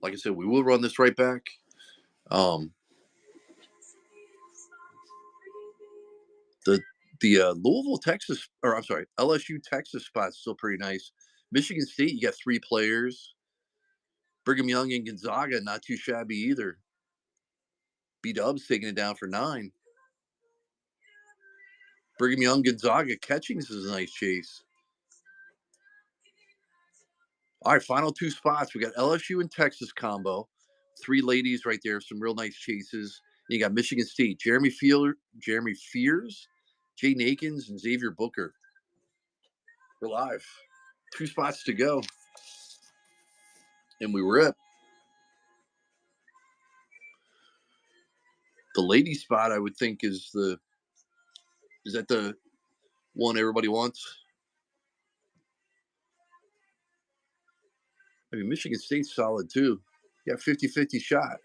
Like I said, we will run this right back. The Louisville, Texas, or I'm sorry, LSU, Texas spot's still pretty nice. Michigan State, you got 3 players. Brigham Young and Gonzaga, not too shabby either. B-Dub's taking it down for 9. Brigham Young, Gonzaga, catching this is a nice chase. All right, final 2 spots. We got LSU and Texas combo. 3 ladies right there, some real nice chases. You got Michigan State, Jeremy Fears, Jay Nakins, and Xavier Booker. We're live. 2 spots to go. And we rip. The lady spot, I would think, is that the one everybody wants? I mean, Michigan State's solid too. You got 50-50 shot.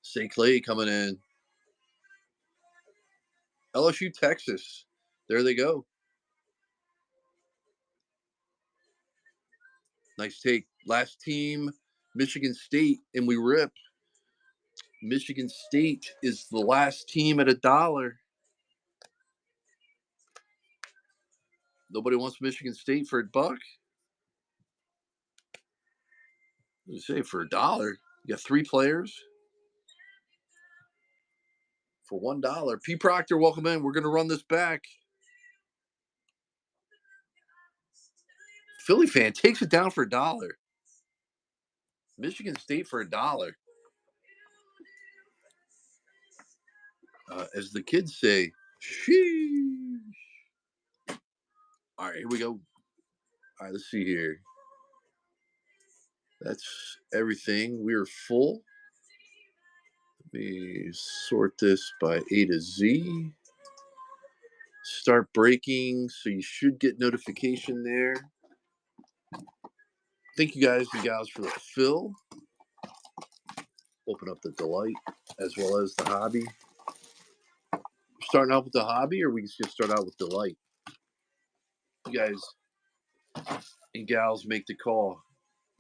St. Clay coming in. LSU, Texas. There they go. Nice take. Last team, Michigan State, and we rip. Michigan State is the last team at $1. Nobody wants Michigan State for $1. You say for $1. You got 3 players for $1. P. Proctor, welcome in. We're going to run this back. Philly fan takes it down for $1. Michigan State for $1. As the kids say, sheesh. All right, here we go. All right, let's see here. That's everything. We're full. Let me sort this by A to Z. Start breaking, so you should get notification there. Thank you guys and gals for the fill. Open up the delight as well as the hobby. Starting out with the hobby, or we just start out with delight? You guys and gals make the call.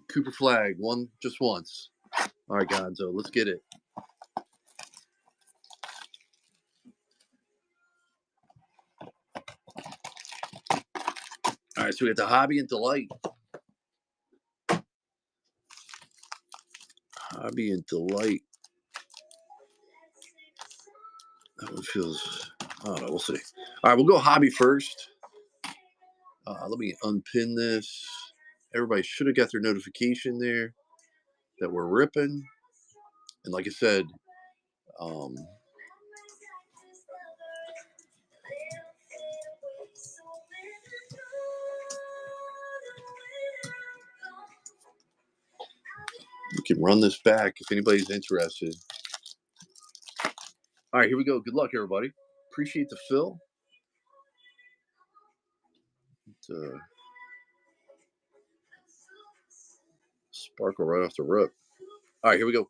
Cooper Flag, one just once. All right, Gonzo, let's get it. All right, so we got the hobby and delight. Hobby and delight. That one feels, I don't know, we'll see. All right, we'll go hobby first. Let me unpin this. Everybody should have got their notification there that we're ripping. And like I said, we can run this back if anybody's interested. All right, here we go. Good luck, everybody. Appreciate the fill. Sparkle right off the rip. All right, here we go.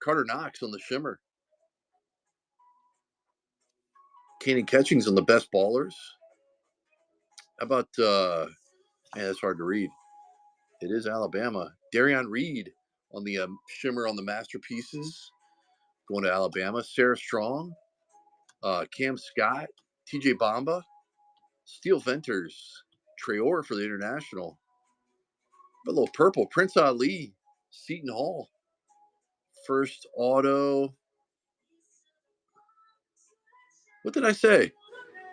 Carter Knox on the shimmer. Kanan Catchings on the best ballers. How about, man, that's hard to read. It is Alabama. Darion Reed on the shimmer on the masterpieces. Going to Alabama. Sarah Strong. Cam Scott. TJ Bamba. Steel Venters. Traore for the international. A little purple. Prince Ali. Seton Hall. First auto. What did I say?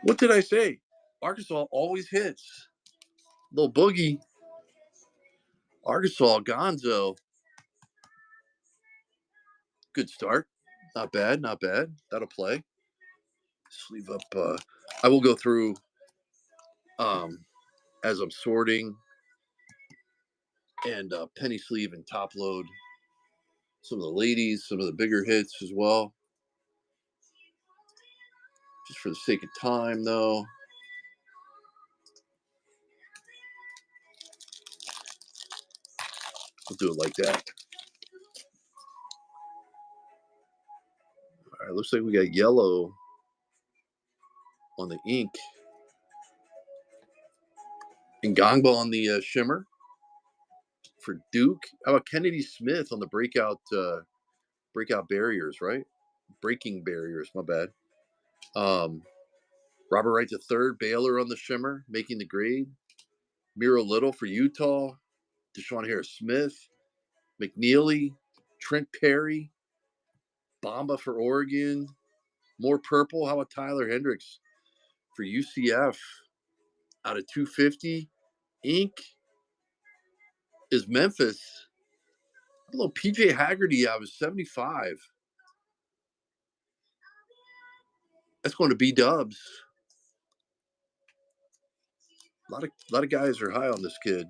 What did I say? Arkansas always hits. Little boogie. Arkansas, Gonzo. Good start. Not bad, not bad. That'll play. Sleeve up. I will go through as I'm sorting and penny sleeve and top load some of the ladies, some of the bigger hits as well. Just for the sake of time, though. We'll do it like that. All right, looks like we got yellow on the ink. And Ngongba on the shimmer for Duke. How about Kennedy Smith on the breakout barriers, right? Breaking barriers, my bad. Robert Wright III, Baylor on the shimmer, making the grade. Miro Little for Utah. Deshaun Harris-Smith. McNeely. Trent Perry. Bamba for Oregon. More purple. How about Tyler Hendricks for UCF? Out of 250. Ink is Memphis. A little PJ Haggerty out of 75. That's going to B-dubs. A lot of guys are high on this kid.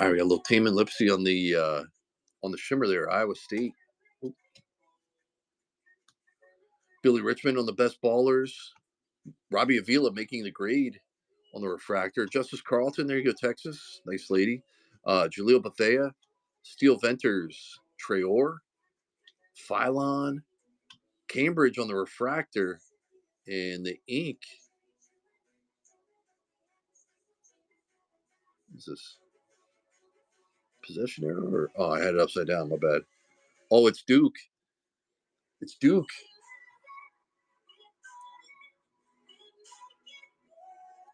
All right, we got a little Taman Lipsy on the shimmer there, Iowa State. Oop. Billy Richmond on the best ballers. Robbie Avila making the grade on the refractor. Justice Carlton, there you go, Texas. Nice lady. Jaleel Bethea, Steel Venters, Traor, Phylon, Cambridge on the refractor, and the ink. Is this possession error? Or, oh, I had it upside down. My bad. Oh, it's Duke. It's Duke.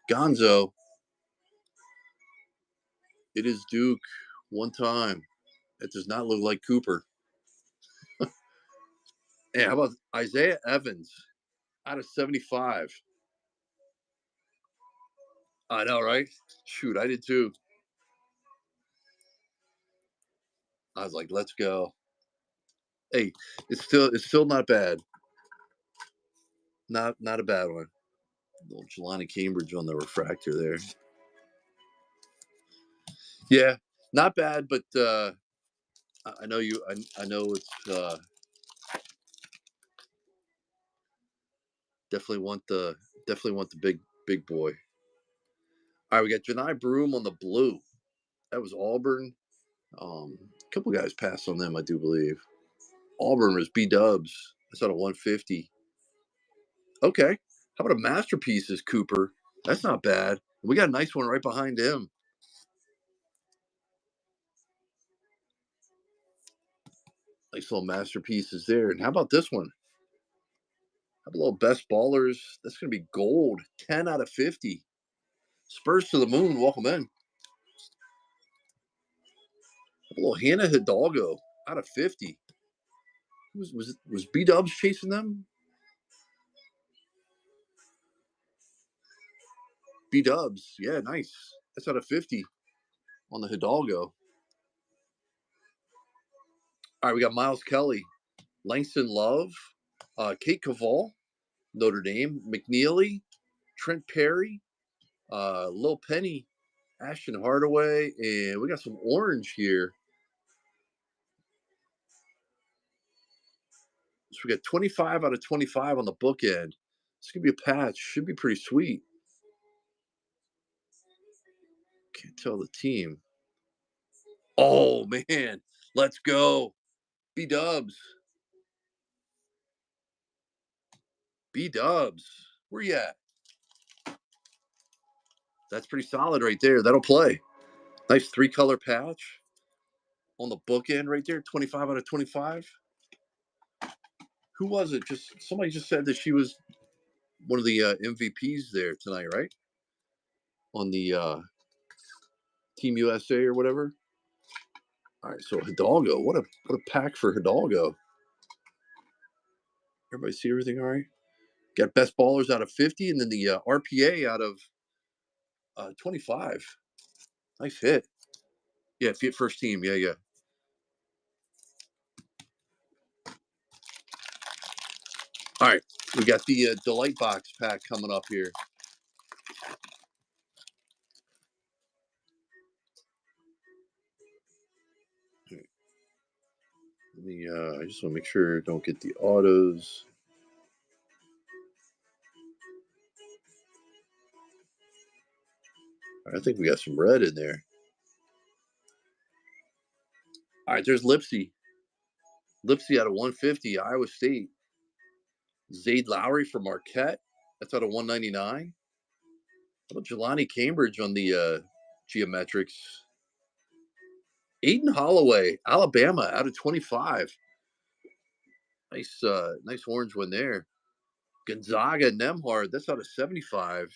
Gonzo. It is Duke. One time. It does not look like Cooper. Hey, how about Isaiah Evans out of 75? I know, right? Shoot, I did too. I was like, let's go. Hey, it's still not bad. Not a bad one. Little Jelani Cambridge on the refractor there. Yeah, not bad, but I know you. I know it's definitely want the big boy. All right, we got Janai Broom on the blue. That was Auburn. A couple guys passed on them, I do believe. Auburn was B Dubs. That's out of 150. Okay. How about a masterpieces, Cooper? That's not bad. We got a nice one right behind him. Nice little masterpieces there. And how about this one? How about a little best ballers? That's going to be gold. 10 out of 50. Spurs to the moon. Welcome in. A little Hannah Hidalgo out of 50. Was B Dubs chasing them? B Dubs. Yeah, nice. That's out of 50 on the Hidalgo. All right, we got Miles Kelly, Langston Love, Kate Caval, Notre Dame, McNeely, Trent Perry, Lil Penny, Ashton Hardaway, and we got some orange here. So we got 25 out of 25 on the bookend. This could be a patch. Should be pretty sweet. Can't tell the team. Oh, man. Let's go. B Dubs. B Dubs. Where you at? That's pretty solid right there. That'll play. Nice 3-color patch on the bookend right there. 25 out of 25. Who was it? Somebody just said that she was one of the MVPs there tonight, right? On the Team USA or whatever. All right, so Hidalgo. What a pack for Hidalgo. Everybody see everything all right? Got best ballers out of 50, and then the RPA out of 25. Nice hit. Yeah, first team. Yeah. All right, we got the Delight Box pack coming up here. Let me. I just want to make sure I don't get the autos. I think we got some red in there. All right, there's Lipsy. Lipsy out of 150, Iowa State. Zayd Lowry for Marquette. That's out of 199. How about Jelani Cambridge on the geometrics? Aiden Holloway, Alabama, out of 25. Nice orange one there. Gonzaga Nemhard, that's out of 75.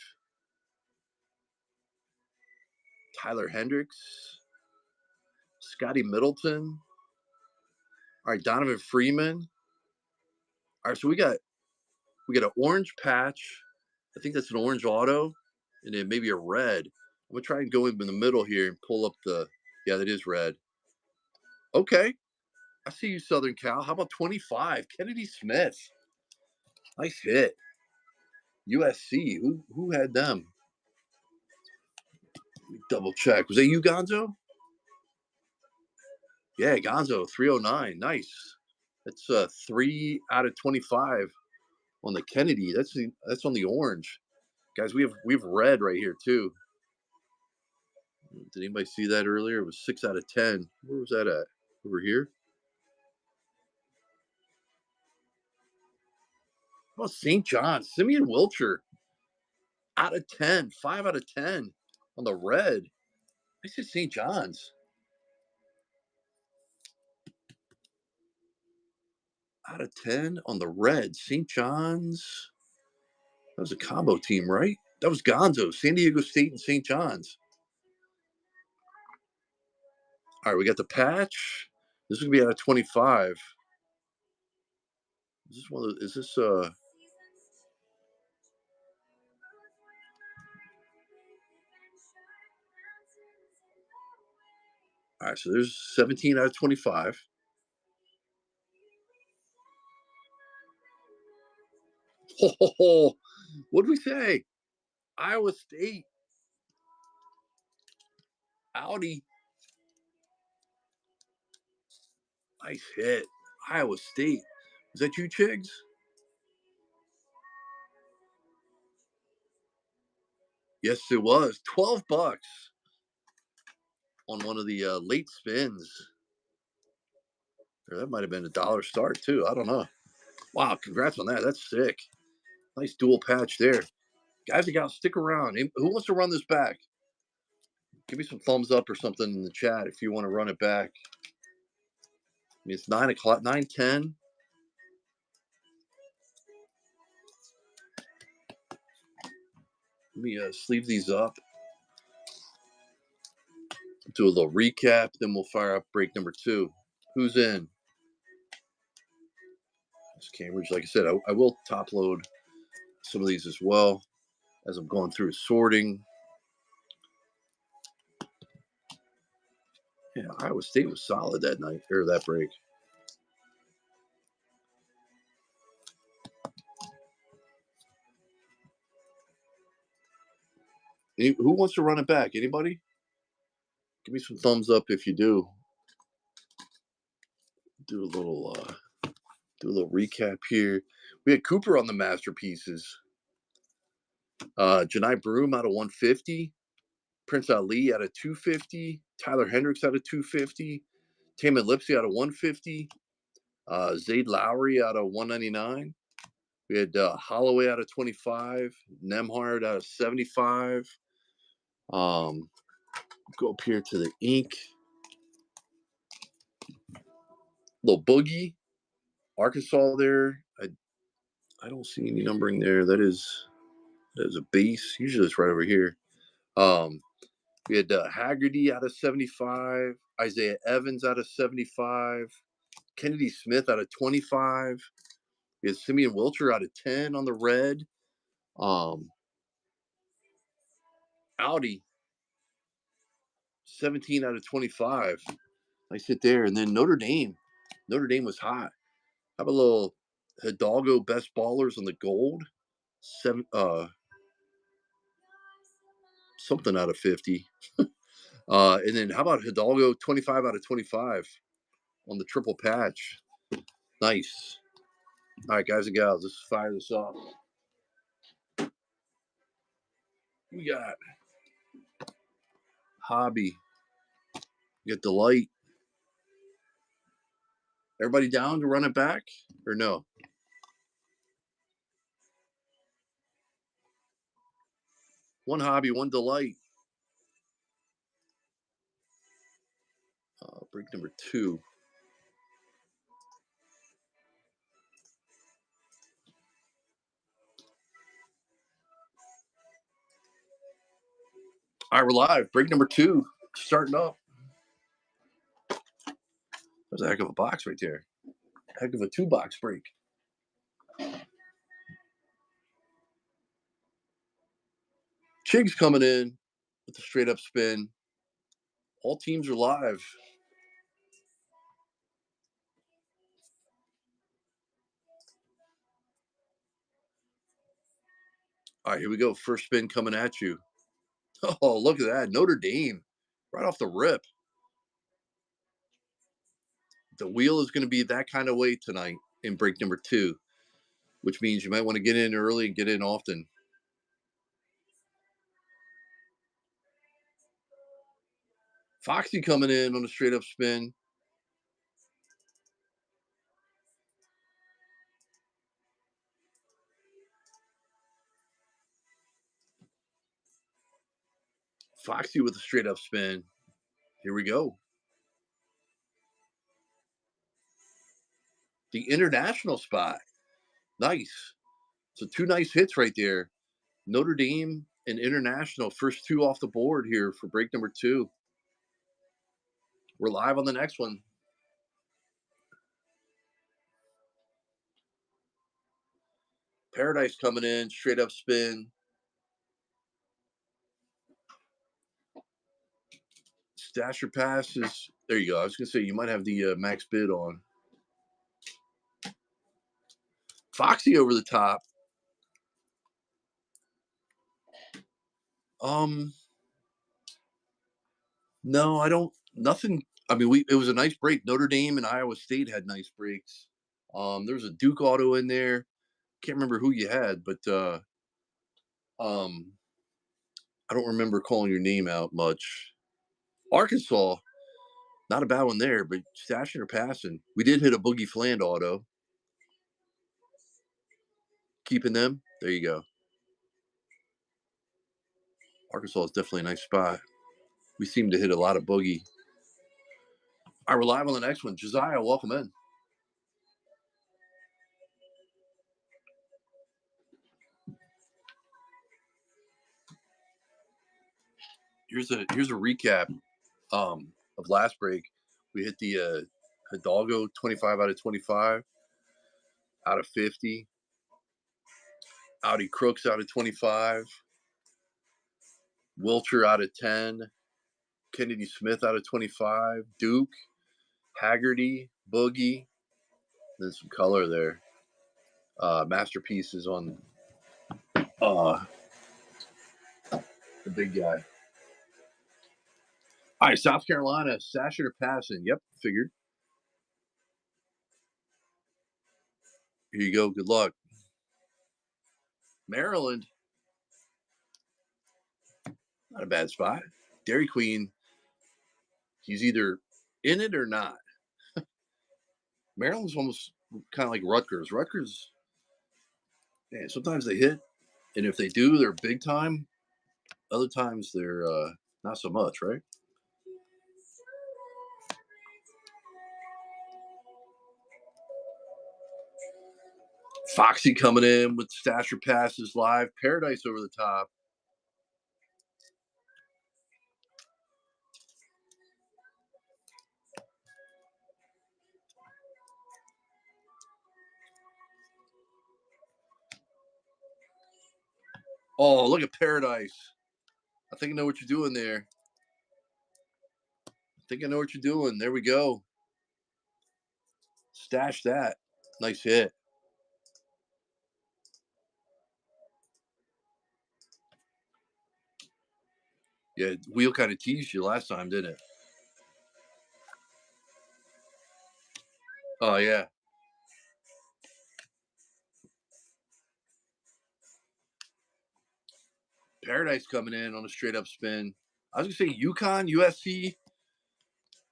Tyler Hendricks, Scotty Middleton. All right, Donovan Freeman. All right, so we got an orange patch. I think that's an orange auto, and then maybe a red. I'm gonna try and go in the middle here and pull up the. Yeah, that is red. Okay, I see you, Southern Cal. How about 25? Kennedy Smith. Nice hit. USC. Who had them? Let me double check. Was that you, Gonzo? Yeah, Gonzo 309. Nice. That's 3 out of 25 on the Kennedy. That's on the orange. Guys, we have red right here too. Did anybody see that earlier? It was 6 out of 10. Where was that at? Over here? Oh, St. John's. Simeon Wilcher. Out of 10. 5 out of 10 on the red. I said St. John's. Out of 10 on the red. St. John's. That was a combo team, right? That was Gonzo. San Diego State and St. John's. All right, we got the patch. This is gonna be out of 25. Is this one of the, is this all right, so there's 17 out of 25. Oh, what did we say? Iowa State. Audi. Nice hit. Iowa State. Is that you, Chigs? Yes, it was. $12 on one of the late spins. Or that might have been a dollar start too. I don't know. Wow, congrats on that. That's sick. Nice dual patch there. Guys, you gotta stick around. Who wants to run this back? Give me some thumbs up or something in the chat if you want to run it back. I mean, it's 9 o'clock, 9:10. Let me sleeve these up. Do a little recap, then we'll fire up break number 2. Who's in? It's Cambridge. Like I said, I will top load some of these as well as I'm going through sorting. Yeah, Iowa State was solid that night, or that break. Who wants to run it back? Anybody? Give me some thumbs up if you do. Do a little recap here. We had Cooper on the masterpieces. Janai Broom out of 150. Prince Ali out of 250. Tyler Hendricks out of 250. Taman Lipsy out of 150. Zayd Lowry out of 199. We had Holloway out of 25. Nemhard out of 75. Go up here to the ink. Little Boogie, Arkansas there. I don't see any numbering there. That is a base. Usually it's right over here. We had Haggerty out of 75. Isaiah Evans out of 75. Kennedy Smith out of 25. We had Simeon Wilcher out of 10 on the red. Audi 17 out of 25. I sit there, and then Notre Dame. Notre Dame was hot. How about a little Hidalgo best ballers on the gold? Something out of 50. And then how about Hidalgo 25 out of 25 on the triple patch? Nice. All right, guys and gals, let's fire this off. We got Hobby. We got Delight. Everybody down to run it back or no? One Hobby, one Delight. Break number 2. All right, we're live. Break number 2 starting up. That's a heck of a box right there. Heck of a 2-box break. Chig's coming in with the straight up spin. All teams are live. All right, here we go. First spin coming at you. Oh, look at that. Notre Dame right off the rip. The wheel is going to be that kind of way tonight in break number 2, which means you might want to get in early and get in often. Foxy coming in on a straight up spin. Foxy with a straight up spin. Here we go. The international spot. Nice. So 2 nice hits right there. Notre Dame and international, first 2 off the board here for break number 2. We're live on the next one. Paradise coming in, straight up spin. Stasher pass is, there you go. I was going to say, you might have the max bid on. Foxy over the top. No, I don't, nothing. I mean, it was a nice break. Notre Dame and Iowa State had nice breaks. There was a Duke auto in there. Can't remember who you had, but um, I don't remember calling your name out much. Arkansas, not a bad one there, but stashing or passing. We did hit a Boogie Fland auto. Keeping them. There you go. Arkansas is definitely a nice spot. We seem to hit a lot of Boogie. All right, we're live on the next one. Josiah, welcome in. Here's a recap of last break. We hit the Hidalgo 25 out of 25 out of 50. Audi Crooks out of 25. Wilcher out of 10. Kennedy Smith out of 25. Duke, Haggerty, Boogie. Then some color there. Masterpieces on the big guy. All right, South Carolina, Sasher to passing. Yep, figured. Here you go. Good luck. Maryland, not a bad spot. Dairy Queen, he's either in it or not. Maryland's almost kind of like Rutgers. Rutgers, man, sometimes they hit, and if they do, they're big time. Other times they're not so much, right? Foxy coming in with Stasher passes live. Paradise over the top. Oh, look at Paradise. I think I know what you're doing there. I think I know what you're doing. There we go. Stash that. Nice hit. Yeah, wheel kind of teased you last time, didn't it? Oh, yeah. Paradise coming in on a straight up spin. I was going to say UConn, USC,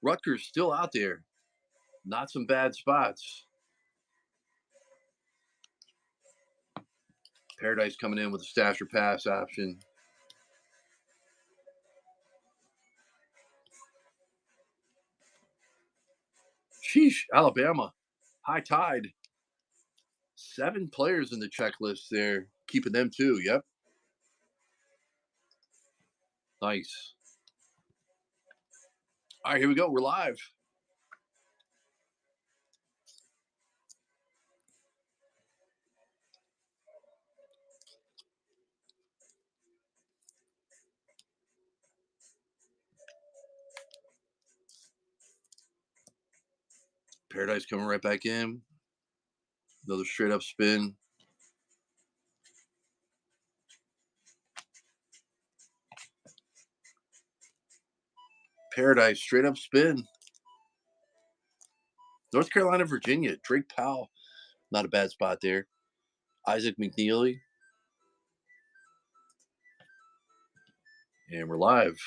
Rutgers still out there. Not some bad spots. Paradise coming in with a stash or pass option. Sheesh, Alabama. High tide. 7 players in the checklist there. Keeping them too. Yep. Nice. All right, here we go. We're live. Paradise coming right back in. Another straight up spin. Paradise straight up spin. North Carolina, Virginia. Drake Powell, not a bad spot there. Isaac McNeely. And we're live.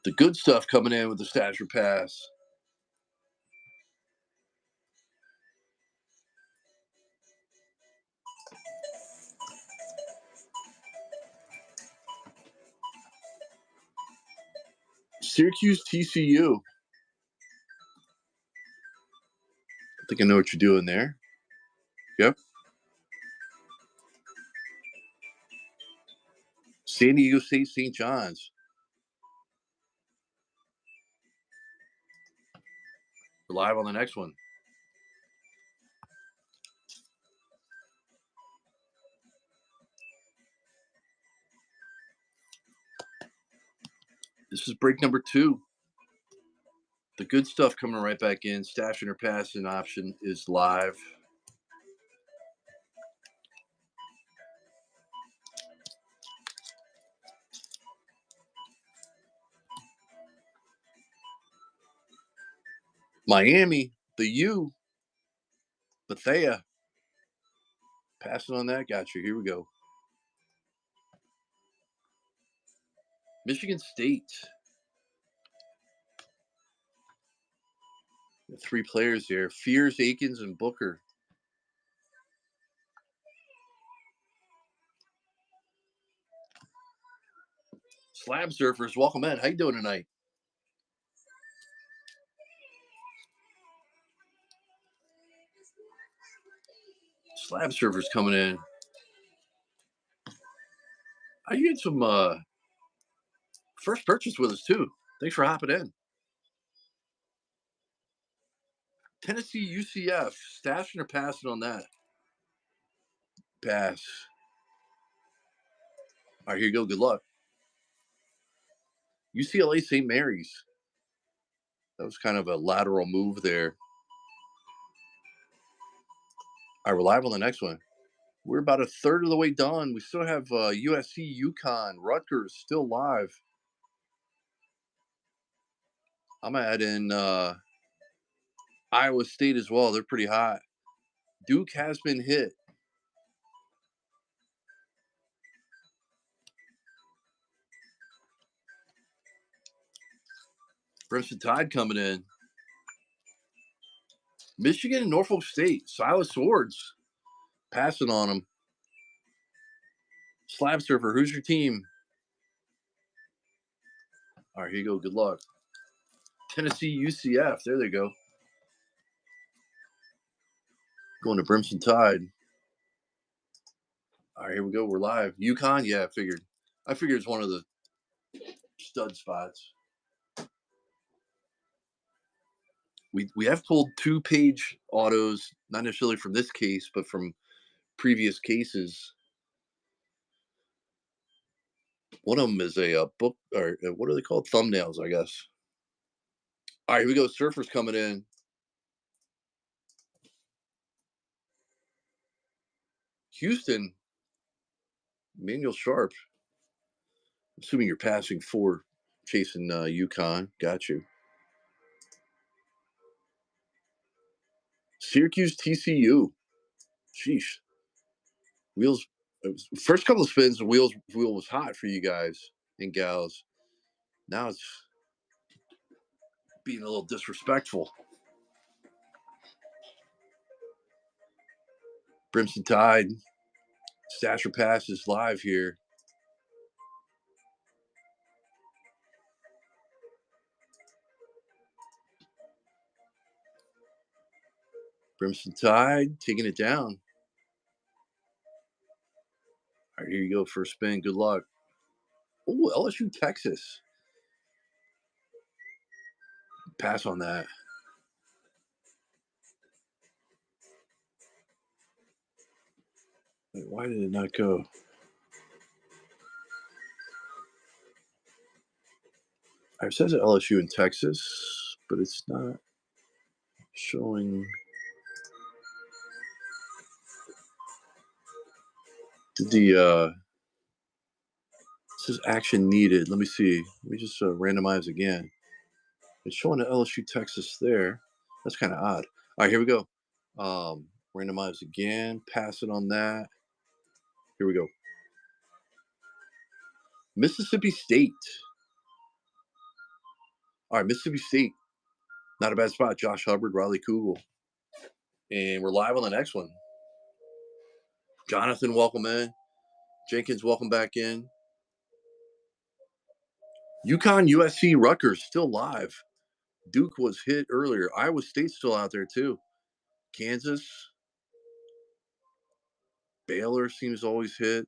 The good stuff coming in with the Stasher Pass. Syracuse, TCU. I think I know what you're doing there. Yep. San Diego State, St. John's. We're live on the next one. This is break number 2. The good stuff coming right back in. Stashing or passing option is live. Miami, the U. Bethea. Passing on that. Got you. Here we go. Michigan State. 3 players here. Fears, Akins, and Booker. Slab Surfers, welcome in. How you doing tonight? Slab Surfers coming in. You had some first purchase with us too. Thanks for hopping in. Tennessee UCF. Stashing or passing on that? Pass. All right, here you go. Good luck. UCLA St. Mary's. That was kind of a lateral move there. All right, we're live on the next one. We're about a third of the way done. We still have USC, UConn, Rutgers still live. I'm going to add in Iowa State as well. They're pretty hot. Duke has been hit. Crimson Tide coming in. Michigan and Norfolk State. Silas Swords passing on them. Slab Surfer, who's your team? All right, here you go. Good luck. Tennessee UCF. There they go. Going to Crimson Tide. All right, here we go. We're live. UConn, yeah, I figured it's one of the stud spots. We have pulled 2-page autos, not necessarily from this case, but from previous cases. One of them is a book, or what are they called? Thumbnails, I guess. All right, here we go. Surfers coming in. Houston, Manuel Sharp. Assuming you're passing 4, chasing UConn. Got you. Syracuse, TCU. Sheesh. Wheels. First couple of spins, the wheel was hot for you guys and gals. Now it's being a little disrespectful. Crimson Tide. Stasher Pass is live here. Crimson Tide taking it down. All right, here you go for a spin. Good luck. Oh, LSU, Texas. Pass on that. Wait, why did it not go? It says LSU in Texas, but it's not showing. Did the this is action needed. Let me see. Let me just randomize again. It's showing the LSU Texas there. That's kind of odd. All right, here we go. Randomize again. Pass it on that. Here we go. Mississippi State. All right, Mississippi State. Not a bad spot. Josh Hubbard, Riley Kugel. And we're live on the next one. Jonathan, welcome in. Jenkins, welcome back in. UConn, USC, Rutgers, still live. Duke was hit earlier. Iowa State's still out there, too. Kansas. Baylor seems always hit.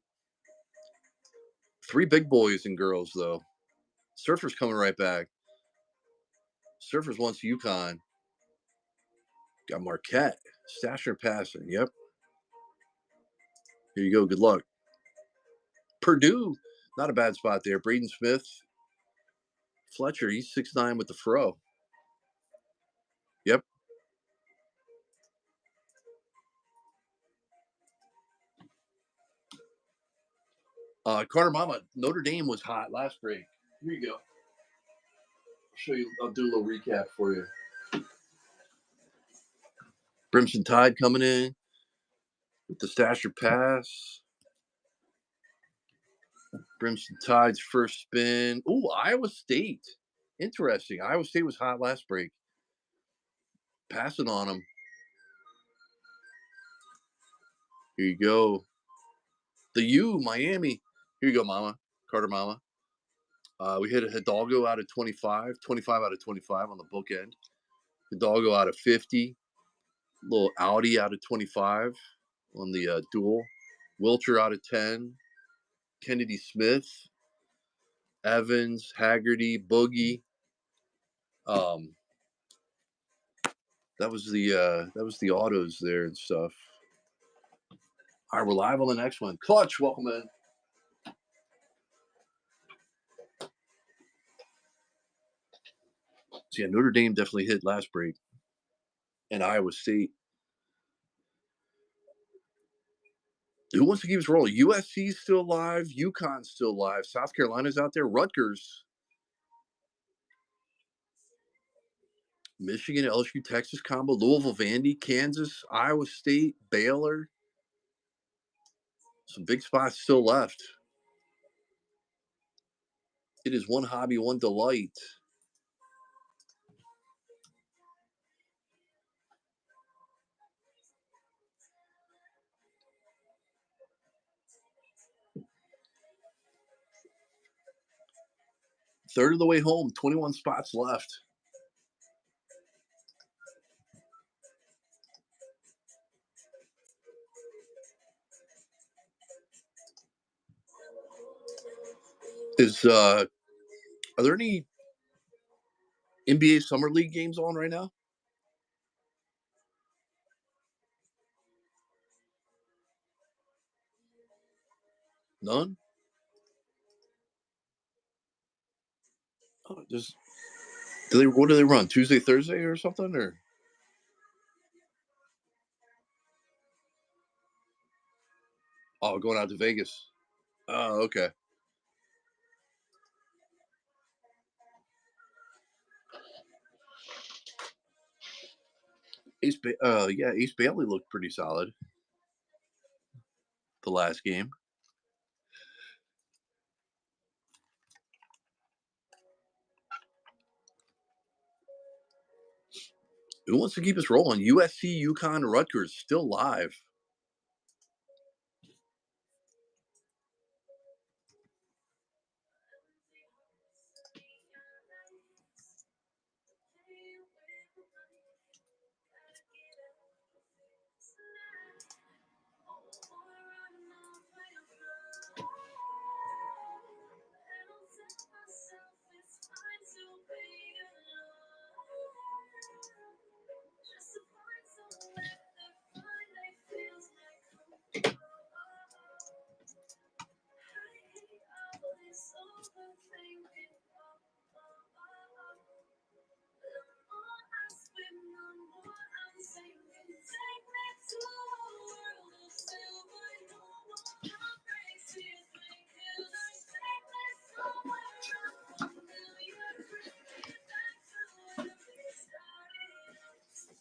3 big boys and girls, though. Surfers coming right back. Surfers wants UConn. Got Marquette. Stasher passing. Yep. Here you go. Good luck. Purdue. Not a bad spot there. Braden Smith. Fletcher. He's 6'9" with the fro. Yep. Carter Mama. Notre Dame was hot last break. Here you go. I'll show you. I'll do a little recap for you. Brimson Tide coming in with the Stasher pass. Brimson Tide's first spin. Ooh, Iowa State. Interesting. Iowa State was hot last break. Passing on them. Here you go. The U, Miami. Here you go, Mama. Carter Mama. We hit a Hidalgo out of 25. 25 out of 25 on the bookend. Hidalgo out of 50. Little Audi out of 25 on the dual. Wilcher out of 10. Kennedy Smith. Evans, Haggerty, Boogie. That was the autos there and stuff. All right, we're live on the next one. Clutch, welcome in. So yeah, Notre Dame definitely hit last break. And Iowa State. Who wants to keep us rolling? USC's still alive. UConn's still alive. South Carolina's out there. Rutgers. Michigan, LSU, Texas combo. Louisville, Vandy, Kansas, Iowa State, Baylor. Some big spots still left. It is one hobby, one delight. Third of the way home, 21 spots left. Are there any NBA Summer League games on right now? None? Oh, what do they run? Tuesday, Thursday or something? Or going out to Vegas. Oh, okay. Ace Bailey looked pretty solid the last game. Who wants to keep us rolling? USC, UConn, Rutgers still live.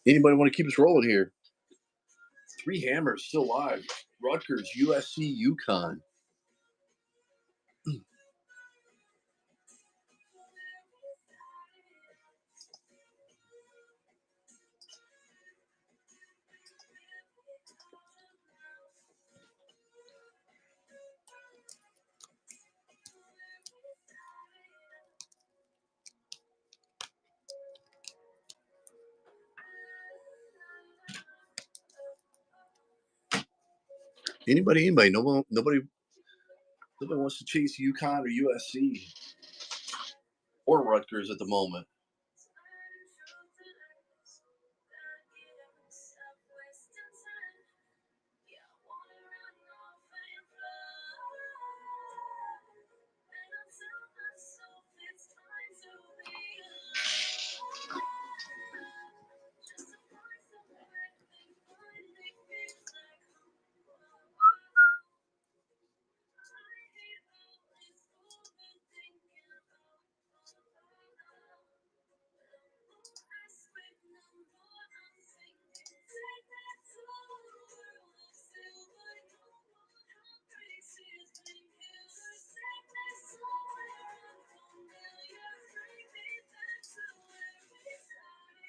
Anybody want to keep us rolling here? Three hammers still live. Rutgers, USC, UConn. Anybody? Nobody wants to chase UConn or USC or Rutgers at the moment.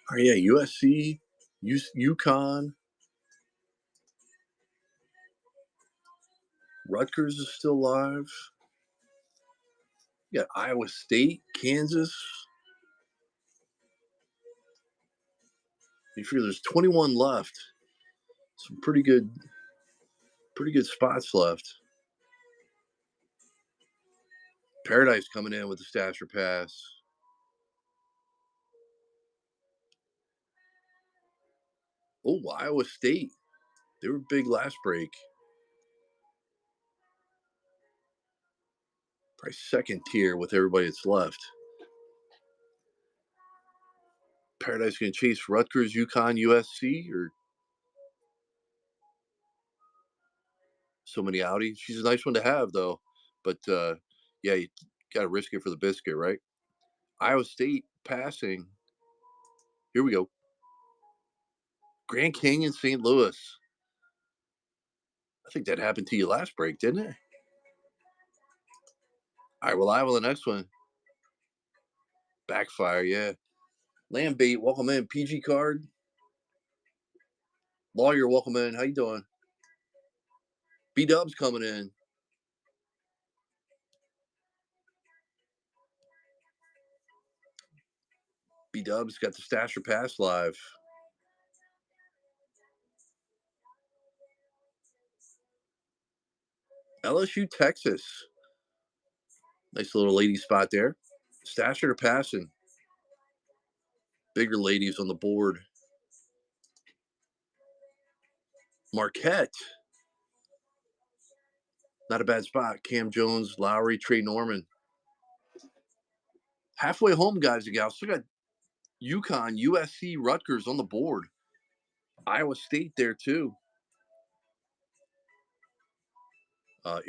Oh yeah, USC, UConn, Rutgers is still live. You got Iowa State, Kansas. You figure there's 21 left. Some pretty good spots left. Paradise coming in with the Stasher pass. Oh, Iowa State. They were big last break. Probably second tier with everybody that's left. Paradise going to chase Rutgers, UConn, USC, or so many Audi. She's a nice one to have, though. But yeah, you got to risk it for the biscuit, right? Iowa State passing. Here we go. Grand Canyon, St. Louis. I think that happened to you last break, didn't it? All right, we're live on the next one. Backfire, yeah. Land bait, welcome in. PG card. Lawyer, welcome in. How you doing? B Dub's coming in. B Dub's got the Stasher Pass live. LSU, Texas. Nice little lady spot there. Stasher passing. Bigger ladies on the board. Marquette. Not a bad spot. Cam Jones, Lowry, Trey Norman. Halfway home, guys and gals. Still got UConn, USC, Rutgers on the board. Iowa State there too.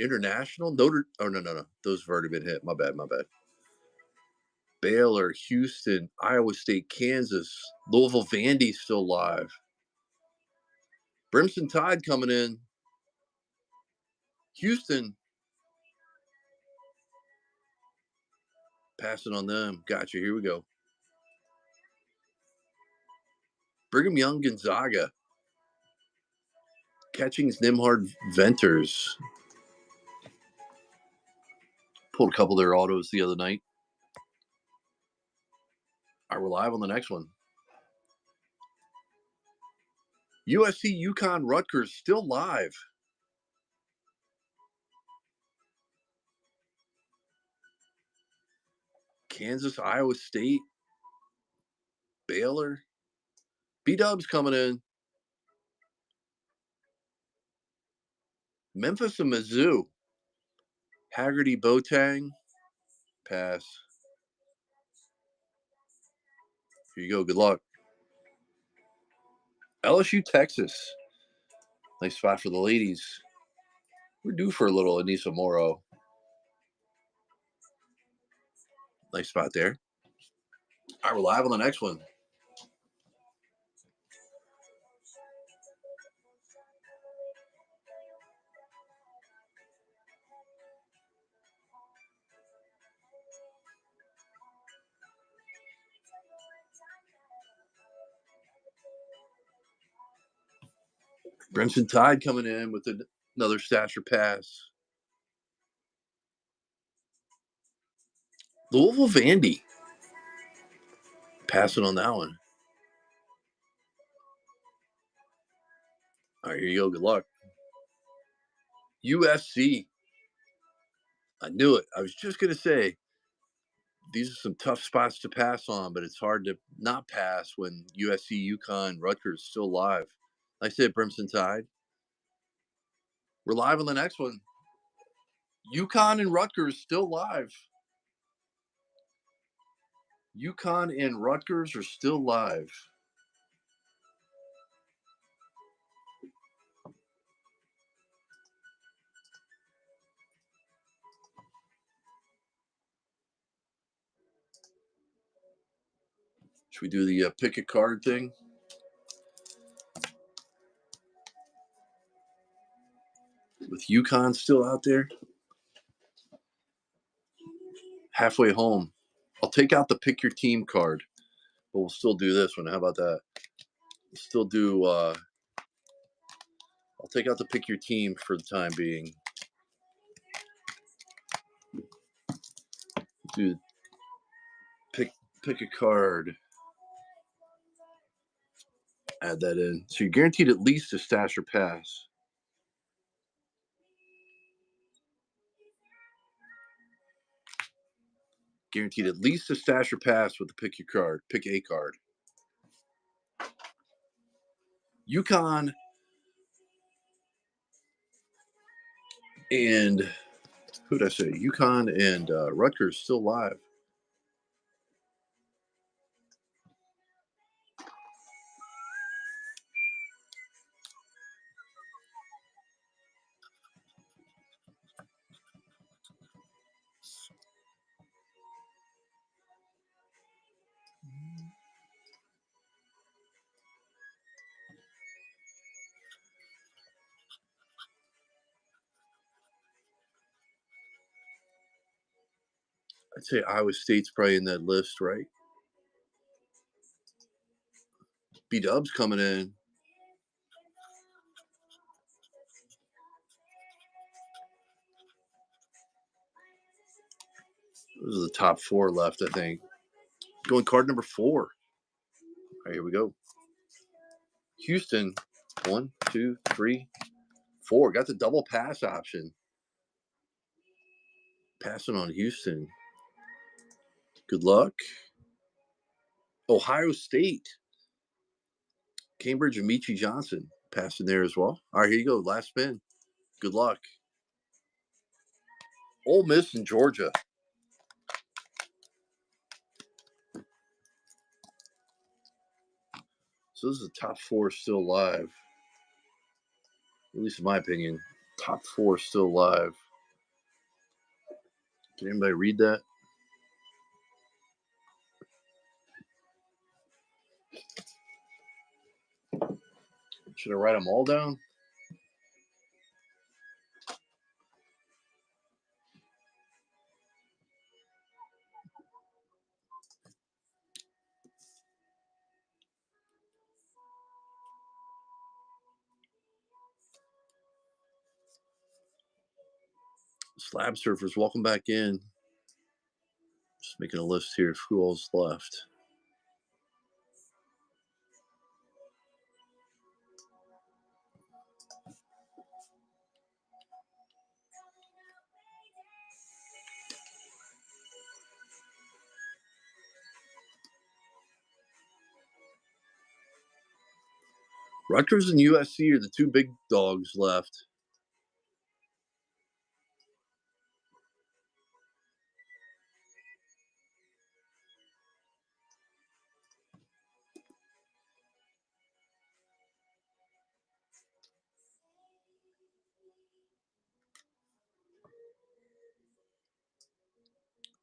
International, Notre. Oh no. Those have already been hit. My bad. Baylor, Houston, Iowa State, Kansas, Louisville, Vandy still live. Brimson Tide coming in. Houston. Passing on them. Gotcha. Here we go. Brigham Young, Gonzaga. Catchings, Nimhard, Venters. Pulled a couple of their autos the other night. All right, we're live on the next one. USC, UConn, Rutgers still live. Kansas, Iowa State, Baylor. B-Dub's coming in. Memphis and Mizzou. Haggerty, Boateng. Pass. Here you go. Good luck. LSU, Texas. Nice spot for the ladies. We're due for a little Anissa Moro. Nice spot there. All right, we're live on the next one. Crimson Tide coming in with another Stasher pass. Louisville Vandy passing on that one. All right, here you go. Good luck. USC. I knew it. I was just going to say, these are some tough spots to pass on, but it's hard to not pass when USC, UConn, Rutgers still live. Like I said, Crimson Tide. We're live on the next one. UConn and Rutgers still live. UConn and Rutgers are still live. Should we do the pick a card thing? With UConn still out there? Halfway home. I'll take out the pick your team card, but we'll still do this one. How about that? We'll still do, I'll take out the pick your team for the time being. Do pick a card. Add that in. So you're guaranteed at least a stash or pass. Guaranteed at least a stash or pass with the pick your card. Pick a card. UConn and who'd I say? UConn and Rutgers still live. I'd say Iowa State's probably in that list, right? B-Dub's coming in. Those are the top four left, I think. Going card number 4. All right, here we go. Houston, 1, 2, 3, 4. Got the double pass option. Passing on Houston. Good luck. Ohio State. Cambridge and Michi Johnson passing there as well. All right, here you go. Last spin. Good luck. Ole Miss and Georgia. So this is the top 4 still live. At least in my opinion. Top 4 still live. Can anybody read that? Should I write them all down? Slab surfers, welcome back in. Just making a list here of who all's left. Rutgers and USC are the 2 big dogs left.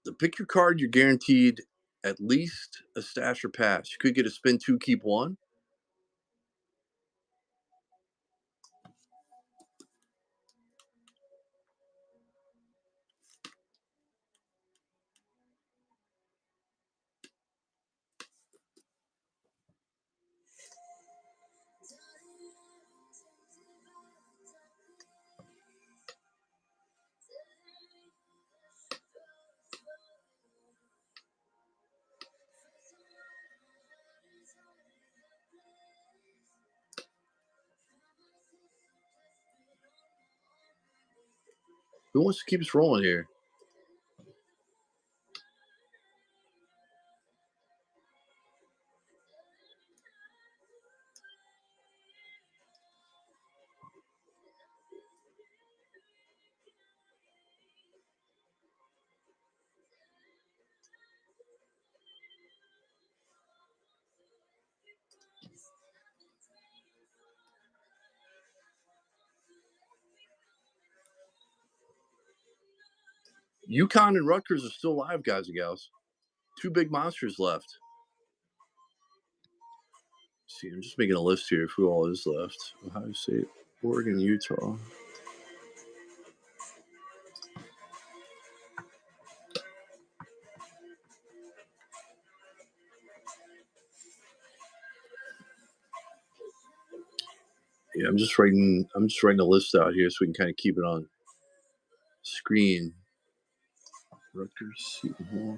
The pick your card, you're guaranteed at least a stash or pass. You could get a spin 2, keep 1. Who wants to keep us rolling here? UConn and Rutgers are still alive, guys and gals. Two big monsters left. Let's see, I'm just making a list here of who all is left. Ohio State, Oregon, Utah. Yeah, I'm just writing a list out here so we can kind of keep it on screen. Rutgers, Seton Hall.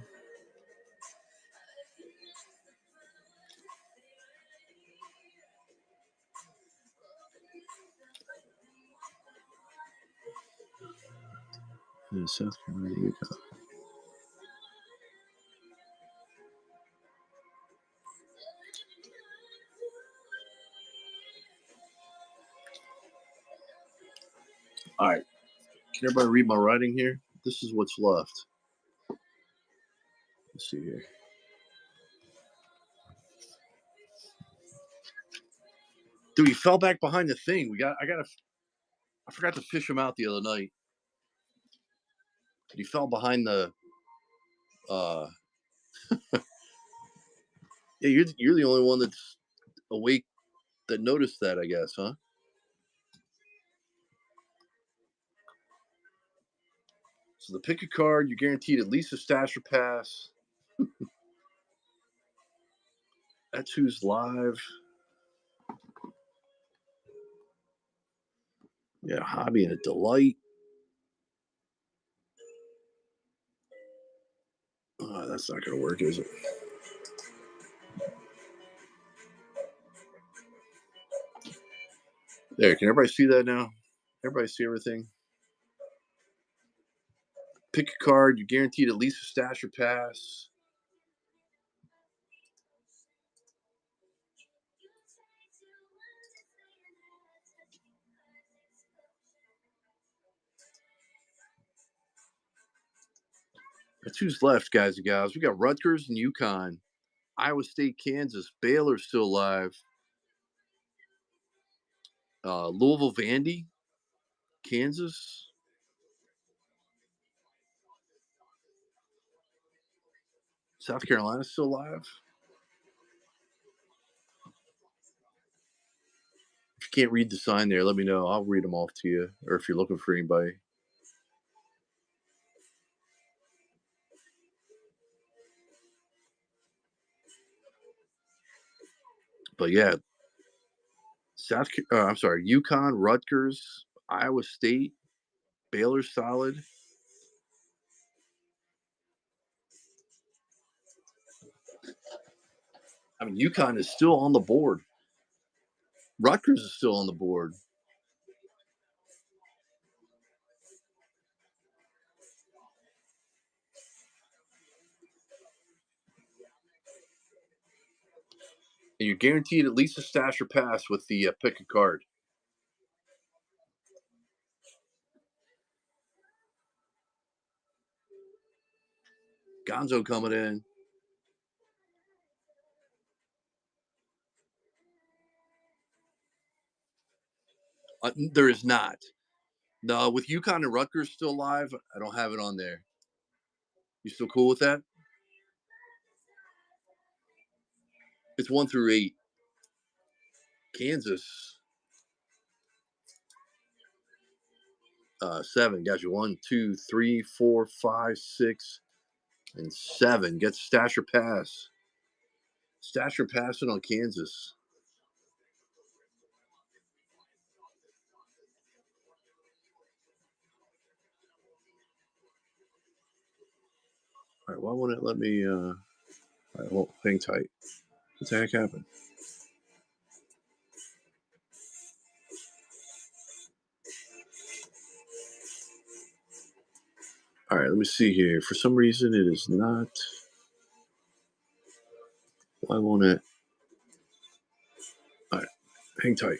And South Carolina, Utah. All right. Can everybody read my writing here? This is what's left. Let's see here. Dude, he fell back behind the thing. I forgot to fish him out the other night. He fell behind the yeah, you're the only one that's awake that noticed that, I guess, huh? So the pick a card, you're guaranteed at least a stash or pass. That's who's live. Yeah, hobby and a delight. That's not going to work, is it? There, can everybody see that now? Everybody see everything? Pick a card, you're guaranteed at least a stash or pass. That's who's left, guys and gals. We got Rutgers and UConn, Iowa State, Kansas, Baylor's still alive. Louisville, Vandy, Kansas. South Carolina's still alive. If you can't read the sign there, let me know. I'll read them off to you. Or if you're looking for anybody. But yeah, UConn, Rutgers, Iowa State, Baylor's solid. I mean, UConn is still on the board. Rutgers is still on the board. And you're guaranteed at least a stash or pass with the pick a card. Gonzo coming in. There is not. No, with UConn and Rutgers still live, I don't have it on there. You still cool with that? It's 1 through 8. Kansas, 7. Got you 1, 2, 3, 4, 5, 6, and 7. Get stash or pass. Stash or pass it on Kansas. All right, why won't it let me? All right, well, hang tight. What the heck happened? All right, let me see here. For some reason, it is not. Why won't it? All right, hang tight.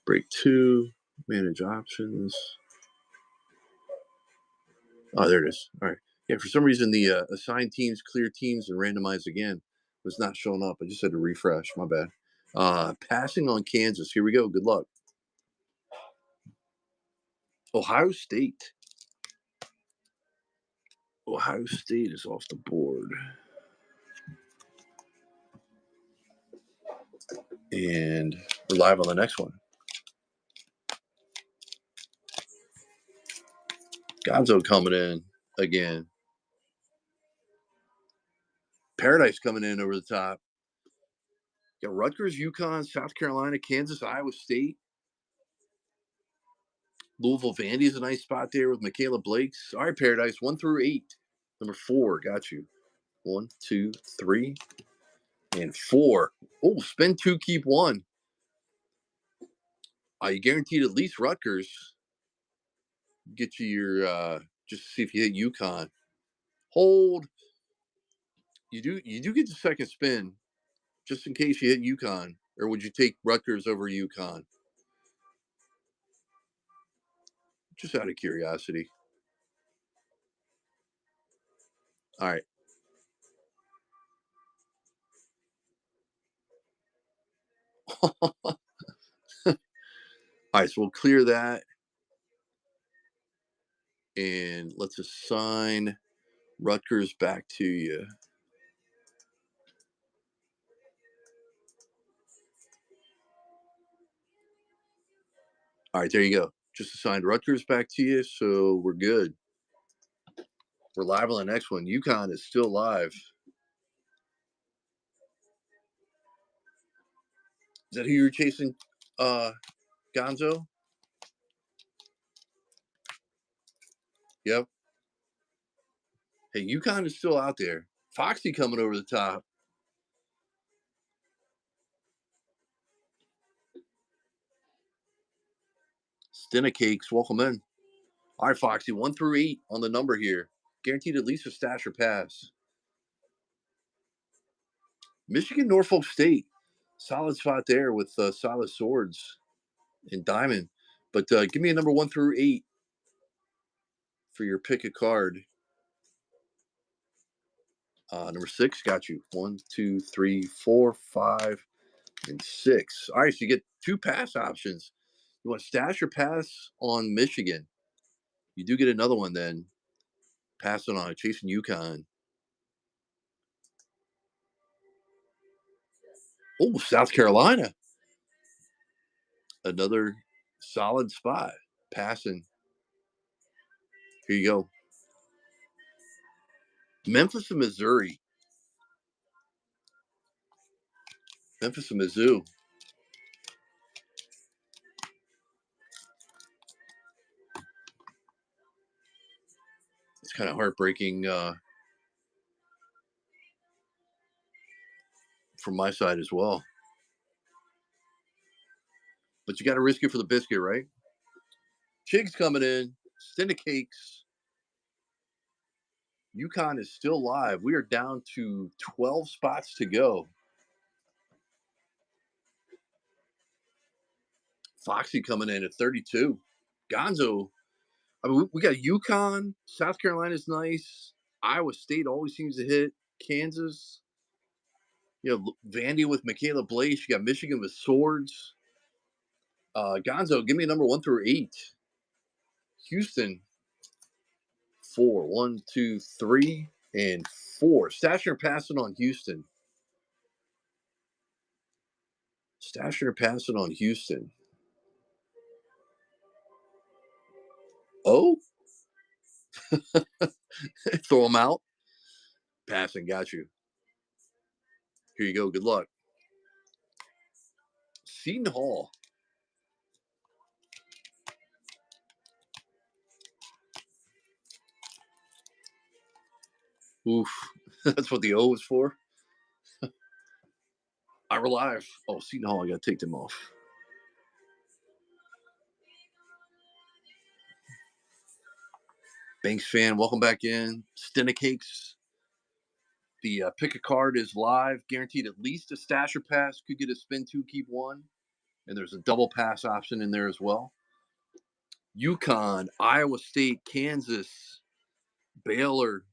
Break two, manage options. Oh, there it is. All right. Yeah, for some reason, the assign teams, clear teams, and randomize again was not showing up. I just had to refresh. My bad. Passing on Kansas. Here we go. Good luck. Ohio State. Ohio State is off the board. And we're live on the next one. Gonzo coming in again. Paradise coming in over the top. Got Rutgers, UConn, South Carolina, Kansas, Iowa State. Louisville Vandy is a nice spot there with Michaela Blake's. All right, Paradise, 1 through 8. Number 4, got you. 1, 2, 3, and 4. Oh, spend 2, keep 1. You guaranteed at least Rutgers. Get you your just to see if you hit UConn. Hold. You do get the second spin, just in case you hit UConn. Or would you take Rutgers over UConn? Just out of curiosity. All right. All right, so we'll clear that. And let's assign Rutgers back to you. All right, there you go. Just assigned Rutgers back to you, so we're good. We're live on the next one. UConn is still live. Is that who you're chasing, Gonzo? Yep. Hey, UConn is still out there. Foxy coming over the top. Stinna Cakes, welcome in. All right, Foxy, 1 through 8 on the number here. Guaranteed at least a stash or pass. Michigan, Norfolk State. Solid spot there with solid swords and diamond. But give me a number 1 through 8 for your pick a card. Number 6, got you. 1, 2, 3, 4, 5, and 6. All right, so you get 2 pass options. You want stash or pass on Michigan? You do get another one then. Passing on chasing UConn. Oh, South Carolina. Another solid spot. Passing. Here you go. Memphis and Missouri. Memphis and Mizzou. It's kind of heartbreaking from my side as well. But you got to risk it for the biscuit, right? Chig's coming in. Stinna Cakes. UConn is still live. We are down to 12 spots to go. Foxy coming in at 32. Gonzo. I mean, we got UConn. South Carolina's nice. Iowa State always seems to hit. Kansas. You know, Vandy with Michaela Blaze. You got Michigan with swords. Gonzo, give me a number 1 through 8. Houston, 4. 1, 2, 3, and 4. Stashner passing on Houston. Stashner passing on Houston. Oh, throw them out. Passing, got you. Here you go. Good luck. Seton Hall. Oof. That's what the O is for. I'm alive. Oh, Seton Hall. I got to take them off. Banks fan, welcome back in. Stinna Cakes. The pick a card is live, guaranteed at least a stasher pass. Could get a spin two, keep one. And there's a double pass option in there as well. UConn, Iowa State, Kansas, Baylor,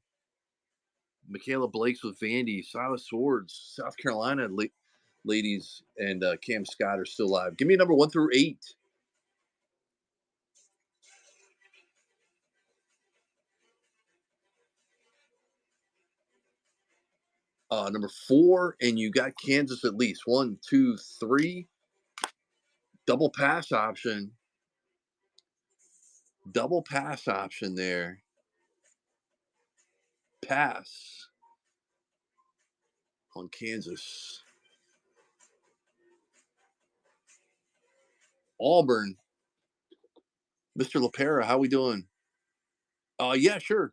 Michaela Blakes with Vandy, Silas Swords, South Carolina ladies, and Cam Scott are still live. Give me a number 1 through 8. Number 4, and you got Kansas at least. 1, 2, 3. Double pass option. Double pass option there. Pass on Kansas. Auburn. Mr. LaPera, how we doing? Yeah, sure.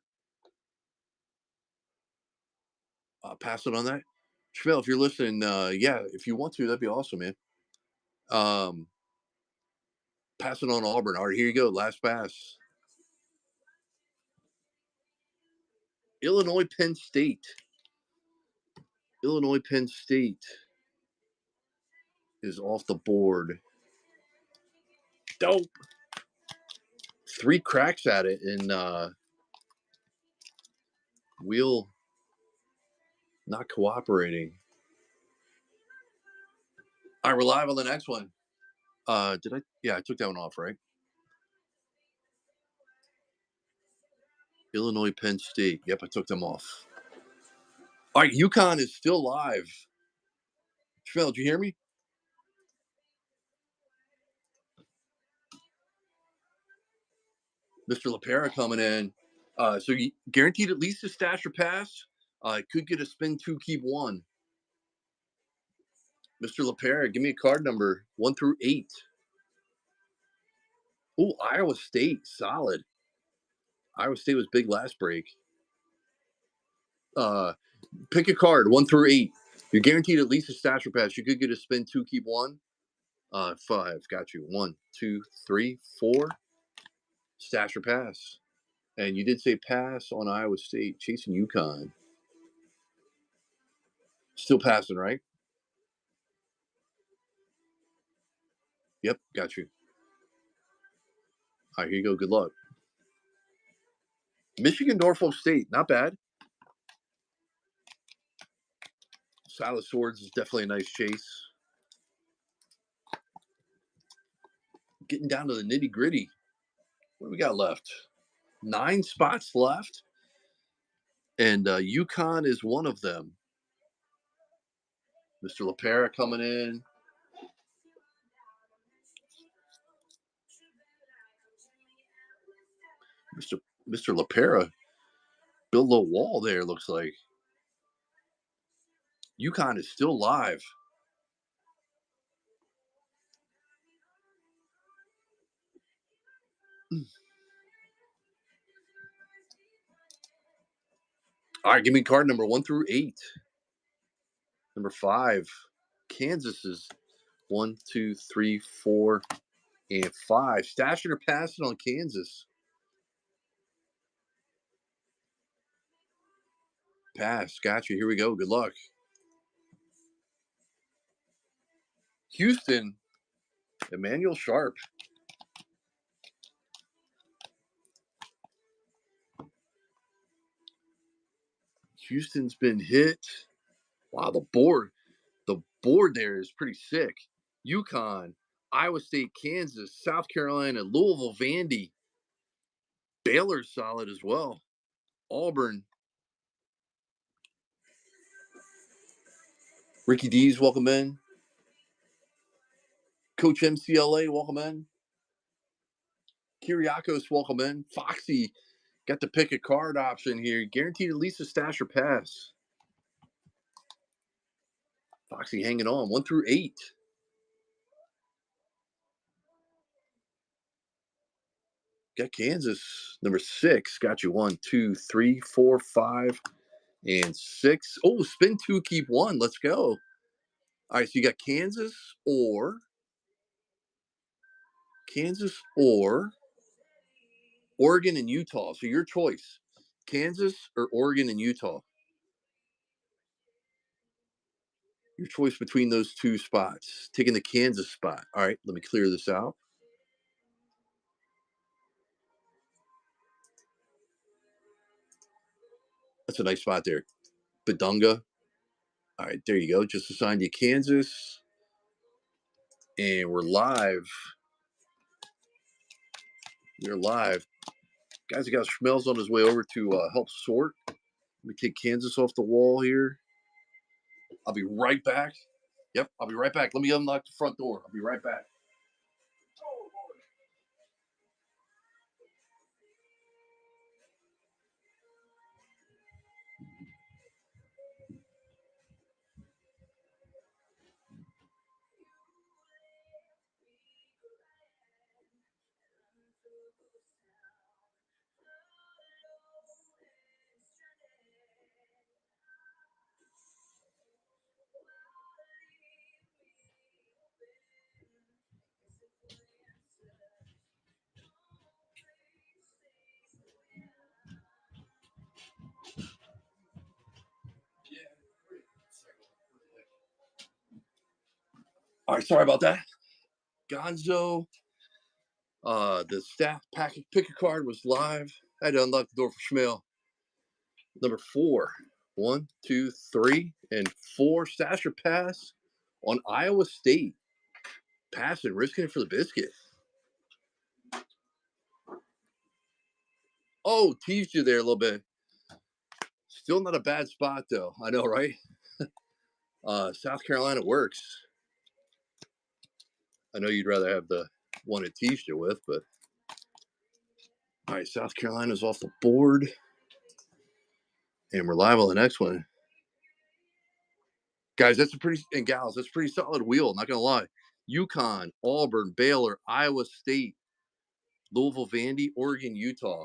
Pass it on that. Schmel, if you're listening, yeah, if you want to, that'd be awesome, man. Pass it on Auburn. All right, here you go. Last pass. Illinois, Penn State. Illinois, Penn State is off the board. Dope. 3 cracks at it, and wheel not cooperating. All right, we're live on the next one. Did I? Yeah, I took that one off, right? Illinois, Penn State. Yep, I took them off. All right, UConn is still live. Phil, did you hear me? Mr. LaPera coming in. So you guaranteed at least a stash or pass. Could get a spin two, keep one. Mr. LaPera, give me a card number 1 through 8. Oh, Iowa State, solid. Iowa State was big last break. Pick a card 1 through 8. You're guaranteed at least a stash or pass. You could get a spin two, keep one. 5, got you. 1, 2, 3, 4. Stash or pass. And you did say pass on Iowa State, chasing UConn. Still passing, right? Yep, got you. All right, here you go. Good luck. Michigan, Norfolk State, not bad. Silas Swords is definitely a nice chase. Getting down to the nitty gritty. What do we got left? 9 spots left. And UConn is one of them. Mr. LaPera coming in. Mr. LaPera built a little wall there, looks like. UConn is still live. All right, give me card number 1 through 8. Number 5, Kansas is 1, 2, 3, 4, and 5. Stashing or passing on Kansas? Pass. Got you. Here we go. Good luck. Houston, Emmanuel Sharp. Houston's been hit. Wow, the board there is pretty sick. UConn, Iowa State, Kansas, South Carolina, Louisville, Vandy. Baylor's solid as well. Auburn. Ricky D's, welcome in. Coach MCLA, welcome in. Kyriakos, welcome in. Foxy got to pick a card option here. Guaranteed at least a stash or pass. Foxy hanging on. 1 through 8. Got Kansas, number 6. Got you 1, 2, 3, 4, 5, and 6. Oh, spin 2, keep 1. Let's go. All right, so you got Kansas or Oregon and Utah. So your choice, Kansas or Oregon and Utah. Your choice between those two spots. Taking the Kansas spot. All right, let me clear this out. That's a nice spot there. Badunga. All right, there you go. Just assigned you Kansas. And we're live. We're live. Guys, I got Schmelz on his way over to help sort. Let me take Kansas off the wall here. I'll be right back. Yep, I'll be right back. Let me unlock the front door. I'll be right back. All right, sorry about that. Gonzo, the staff package pick a card was live. I had to unlock the door for Schmel. Number 4. 1, 2, 3, and 4. Stash or pass on Iowa State. Passing, risking it for the biscuit. Oh, teased you there a little bit. Still not a bad spot, though. I know, right? South Carolina works. I know you'd rather have the one it teased you with, but all right, South Carolina's off the board, and we're live on the next one. Guys, that's a pretty and gals, that's a pretty solid wheel. Not gonna lie. UConn, Auburn, Baylor, Iowa State, Louisville, Vandy, Oregon, Utah.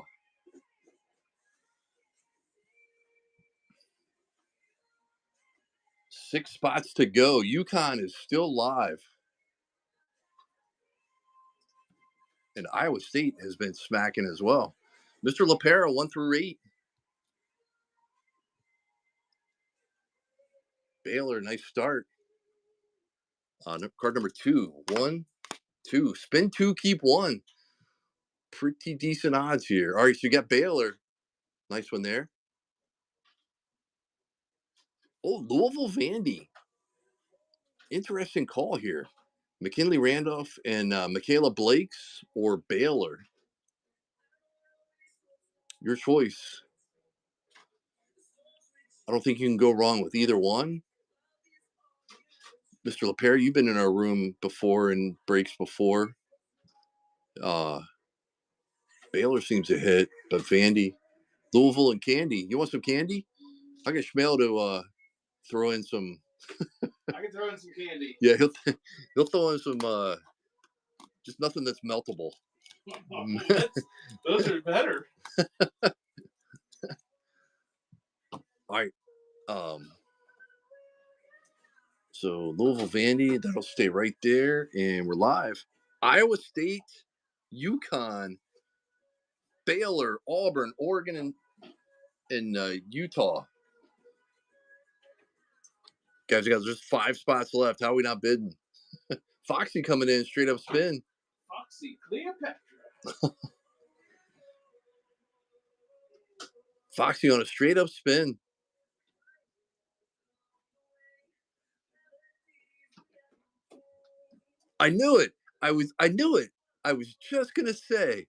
Six spots to go. UConn is still live. And Iowa State has been smacking as well. Mr. LaPera, 1 through 8. Baylor, nice start. Card number 2. 1, 2. Spin 2, keep 1. Pretty decent odds here. All right, so you got Baylor. Nice one there. Oh, Louisville, Vandy. Interesting call here. McKinley Randolph and Michaela Blakes or Baylor. Your choice. I don't think you can go wrong with either one. Mr. LaPere, you've been in our room before in breaks before. Baylor seems to hit, but Vandy, Louisville, and candy. You want some candy? I get Schmel to throw in some. I can throw in some candy. Yeah, he'll throw in some. Just nothing that's meltable. Those are better. All right. So Louisville, Vandy, that'll stay right there, and we're live. Iowa State, UConn, Baylor, Auburn, Oregon, and Utah. Guys, there's just 5 spots left. How are we not bidding? Foxy coming in, straight up spin. Foxy Cleopatra. Foxy on a straight up spin. I knew it. I knew it. I was just gonna say,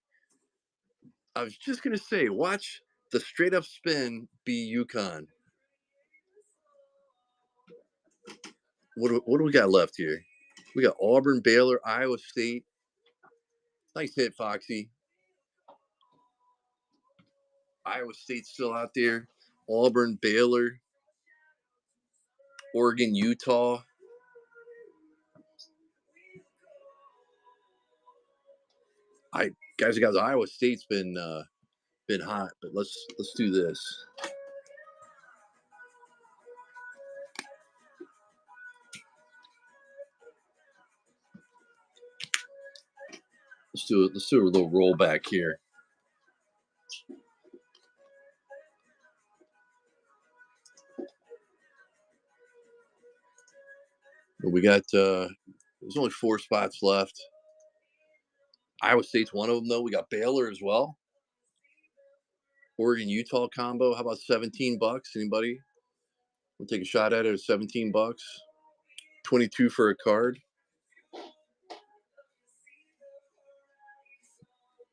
watch the straight up spin be UConn. What do we got left here? We got Auburn, Baylor, Iowa State. Nice hit, Foxy. Iowa State's still out there. Auburn, Baylor, Oregon, Utah. Guys, Iowa State's been hot, but let's do this. Let's do a little rollback here. We got there's only 4 spots left. Iowa State's one of them, though. We got Baylor as well. Oregon Utah combo. How about $17? Anybody? We'll take a shot at it at $17. 22 for a card.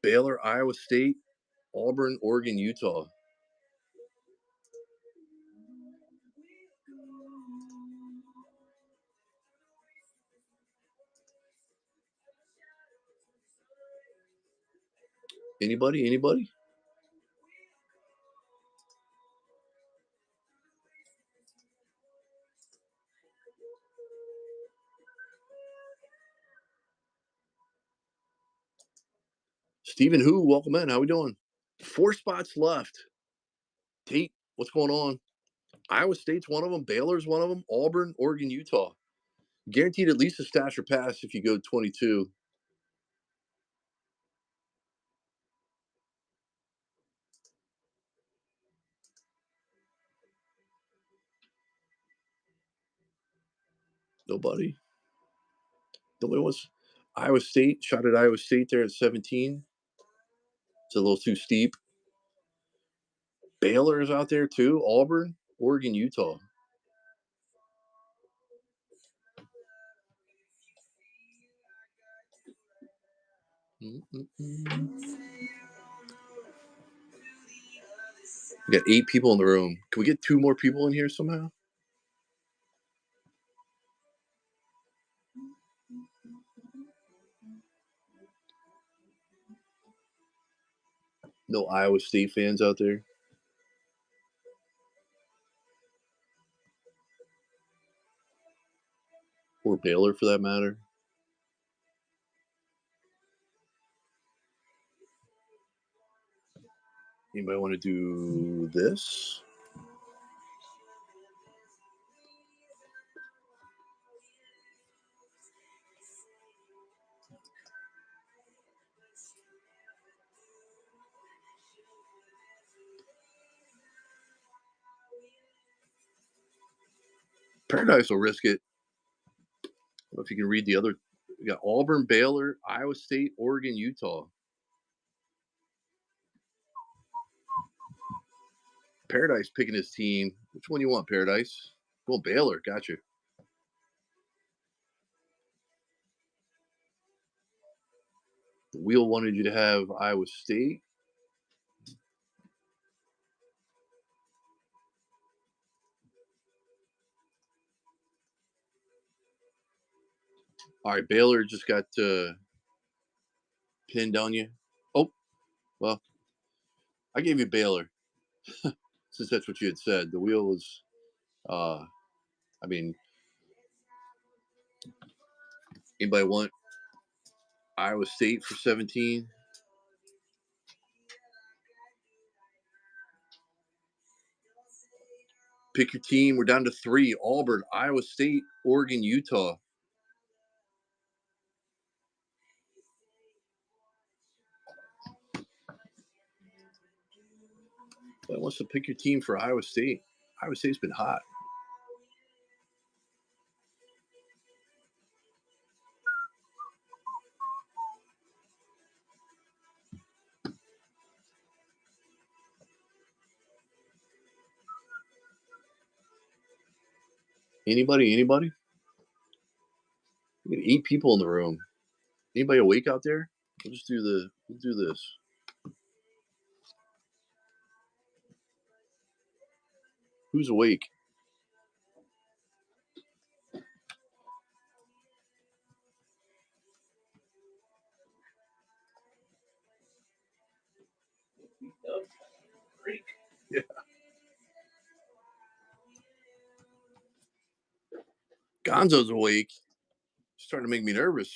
Baylor, Iowa State, Auburn, Oregon, Utah. Anybody? Anybody? Stephen Who, welcome in. How we doing? 4 spots left. Tate, what's going on? Iowa State's one of them. Baylor's one of them. Auburn, Oregon, Utah. Guaranteed at least a stash or pass if you go 22. Nobody. Nobody wants Iowa State. Shot at Iowa State there at 17. It's a little too steep. Baylor is out there too. Auburn, Oregon, Utah. We got 8 people in the room. Can we get 2 more people in here somehow? No Iowa State fans out there? Or Baylor for that matter? Anybody want to do this? Paradise will risk it. I don't know if you can read the other. We got Auburn, Baylor, Iowa State, Oregon, Utah. Paradise picking his team. Which one you want, Paradise? Going Baylor. Gotcha. The wheel wanted you to have Iowa State. All right, Baylor just got pinned on you. Oh, well, I gave you Baylor since that's what you had said. The wheel was, I mean, anybody want Iowa State for 17? Pick your team. We're down to 3. Auburn, Iowa State, Oregon, Utah. Anybody wants to pick your team for Iowa State? Iowa State's been hot. Anybody? Anybody? We got 8 people in the room. Anybody awake out there? We'll do this. Who's awake? Yeah. Gonzo's awake. Starting to make me nervous.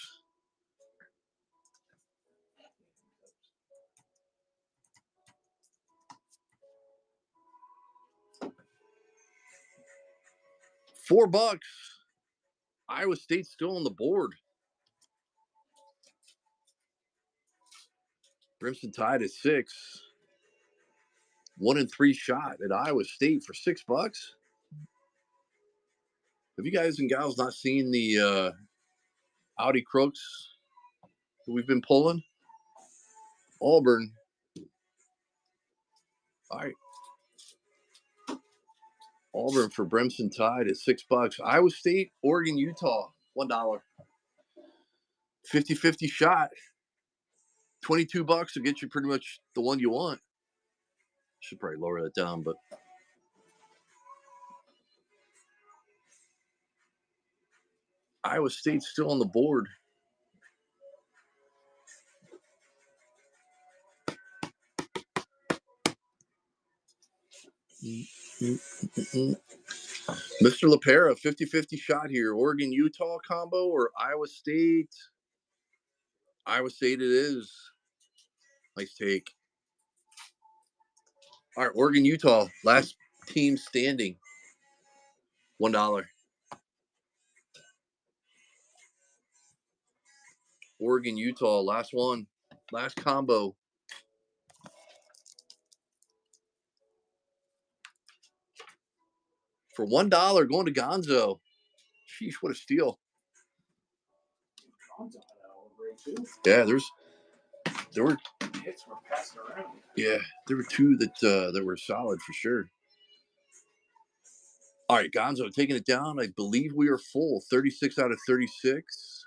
$4. Iowa State's still on the board. Crimson Tide is 6. 1 and 3 shot at Iowa State for $6. Have you guys and gals not seen the Audi Crooks that we've been pulling? Auburn. All right. Auburn for Brimson Tide is $6. Iowa State, Oregon, Utah, $1. 50-50 shot. $22 will get you pretty much the one you want. Should probably lower that down, but Iowa State's still on the board. Mr. LaPera, 50-50 shot here. Oregon, Utah combo or Iowa State? Iowa State it is. Nice take. All right, Oregon, Utah, last team standing. $1. Oregon, Utah, last one. Last combo. For $1 going to Gonzo. Sheesh, what a steal. Yeah, there were hits were passing around. Yeah, there were two that were solid for sure. All right, Gonzo taking it down. I believe we are full. 36 out of 36.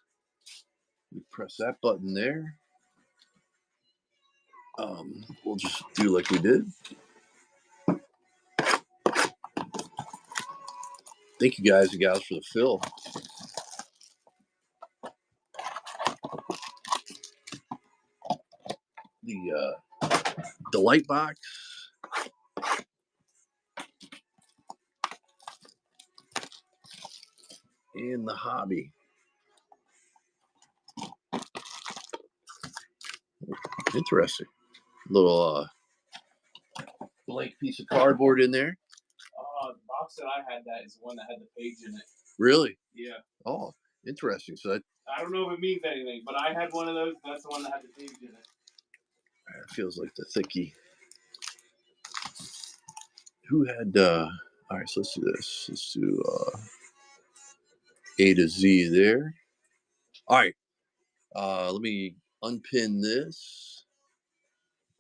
We press that button there. We'll just do like we did. Thank you guys and gals for the fill. The light box. And the hobby. Interesting. Little blank piece of cardboard in there. The box that I had that is the one that had the page in it. Really? Yeah. Oh, interesting. So that I don't know if it means anything, but I had one of those. That's the one that had the page in it. It feels like the thickie. Who had all right, so let's do this. Let's do A to Z there. All right. Let me unpin this.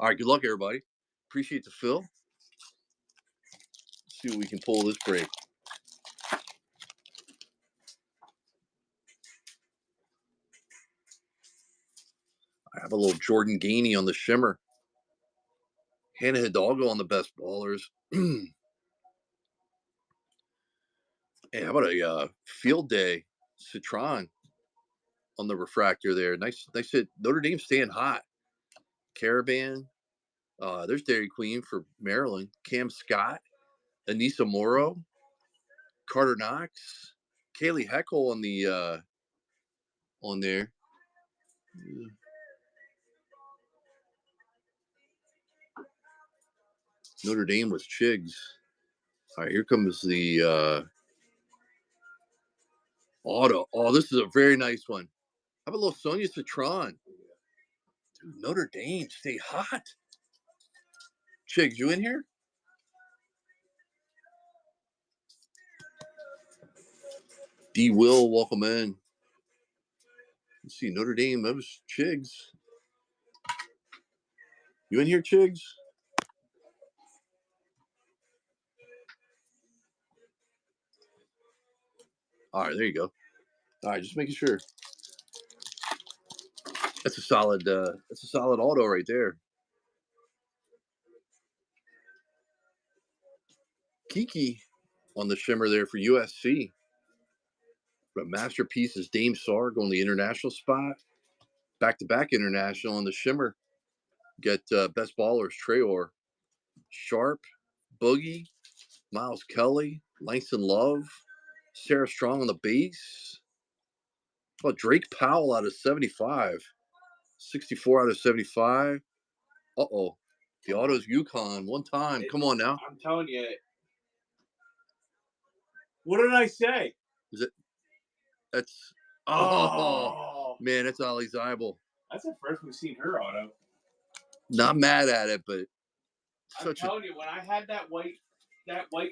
All right, good luck, everybody. Appreciate the fill. Let's see what we can pull this break. I have a little Jordan Gainey on the shimmer. Hannah Hidalgo on the best ballers. Hey, how about a field day Citron on the refractor there? Nice hit. Notre Dame staying hot. Caravan. There's Dairy Queen for Maryland. Cam Scott. Anissa Morrow. Carter Knox. Kaylee Heckle on the on there. Notre Dame was Chigs. All right, here comes the auto. Oh, this is a very nice one. How about a little Sonia Citron? Dude, Notre Dame, stay hot. Chigs, you in here? D. Will, welcome in. Let's see, Notre Dame, that was Chigs. You in here, Chigs? All right, there you go. All right, just making sure. That's a solid auto right there. Kiki on the shimmer there for USC. But masterpiece is Dame Sarr going the international spot. Back-to-back international on the shimmer. Get best ballers Traore, Sharp, Boogie, Miles Kelly, Langston Love, Sarah Strong on the base. How about Drake Powell out of 75. 64 out of 75. Uh-oh. The auto's UConn. One time. Come on now. I'm telling you. What did I say? Is it? That's. Oh. Man, that's Ollie Zeibel. That's the first we've seen her auto. Not mad at it, but I'm telling you, when I had that white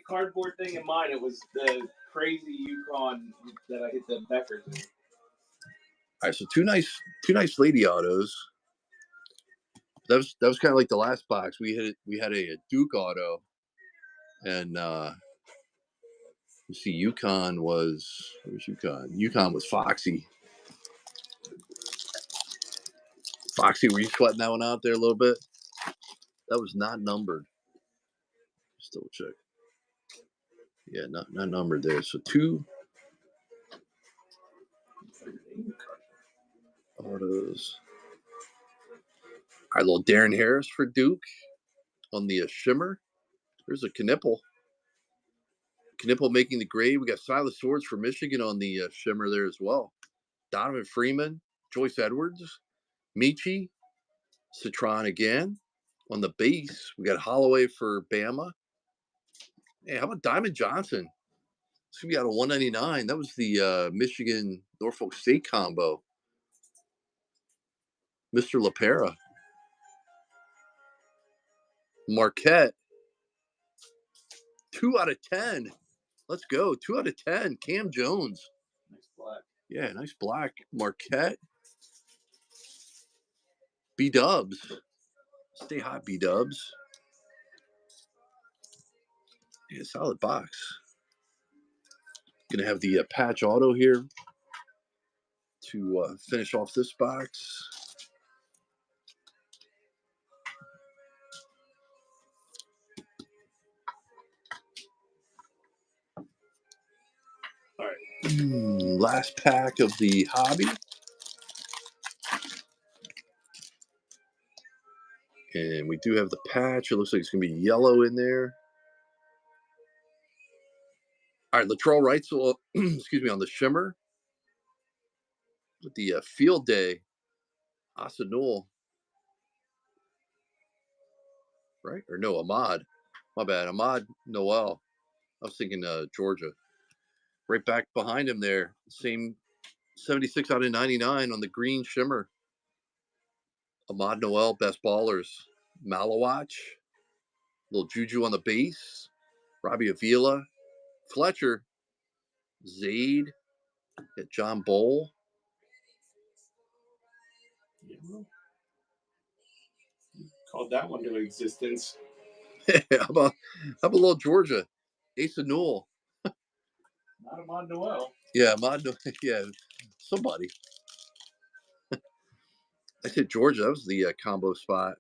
cardboard thing in mind, it was the crazy Yukon that I hit the Beckers in. All right, so two nice lady autos. That was kind of like the last box. We had a Duke auto, and you see Yukon was, where's Yukon? Yukon was Foxy. Foxy, were you sweating that one out there a little bit? That was not numbered. Still check. Yeah, not numbered there. So two autos. All right, little Darren Harris for Duke on the shimmer. There's a Knipple. Knipple making the grade. We got Silas Swords for Michigan on the shimmer there as well. Donovan Freeman, Joyce Edwards, Michi, Citron again. On the base, we got Holloway for Bama. Hey, how about Diamond Johnson? It's going to be out of 199. That was the Michigan Norfolk State combo. Mr. LaPera. Marquette. 2 out of 10. Let's go. 2 out of 10. Cam Jones. Nice black. Yeah, nice black. Marquette. B-Dubs. Stay hot, B-Dubs. Yeah, solid box. Gonna have the patch auto here to finish off this box. All right, last pack of the hobby. And we do have the patch. It looks like it's gonna be yellow in there. All right, Latrell Wright's, excuse me, on the shimmer with the field day. Asa Newell, right? Or no, Ahmad. My bad, Ahmad Noel. I was thinking Georgia. Right back behind him there. Same 76 out of 99 on the green shimmer. Ahmad Noel, best ballers. Malawach. Little Juju on the base. Robbie Avila. Fletcher. Zaid. John Bowl. Called that one to existence. how about a little Georgia? Asa Newell. Not Ahmad Noel. Yeah, Ahmad Noel. Yeah, somebody. I said Georgia. That was the combo spot.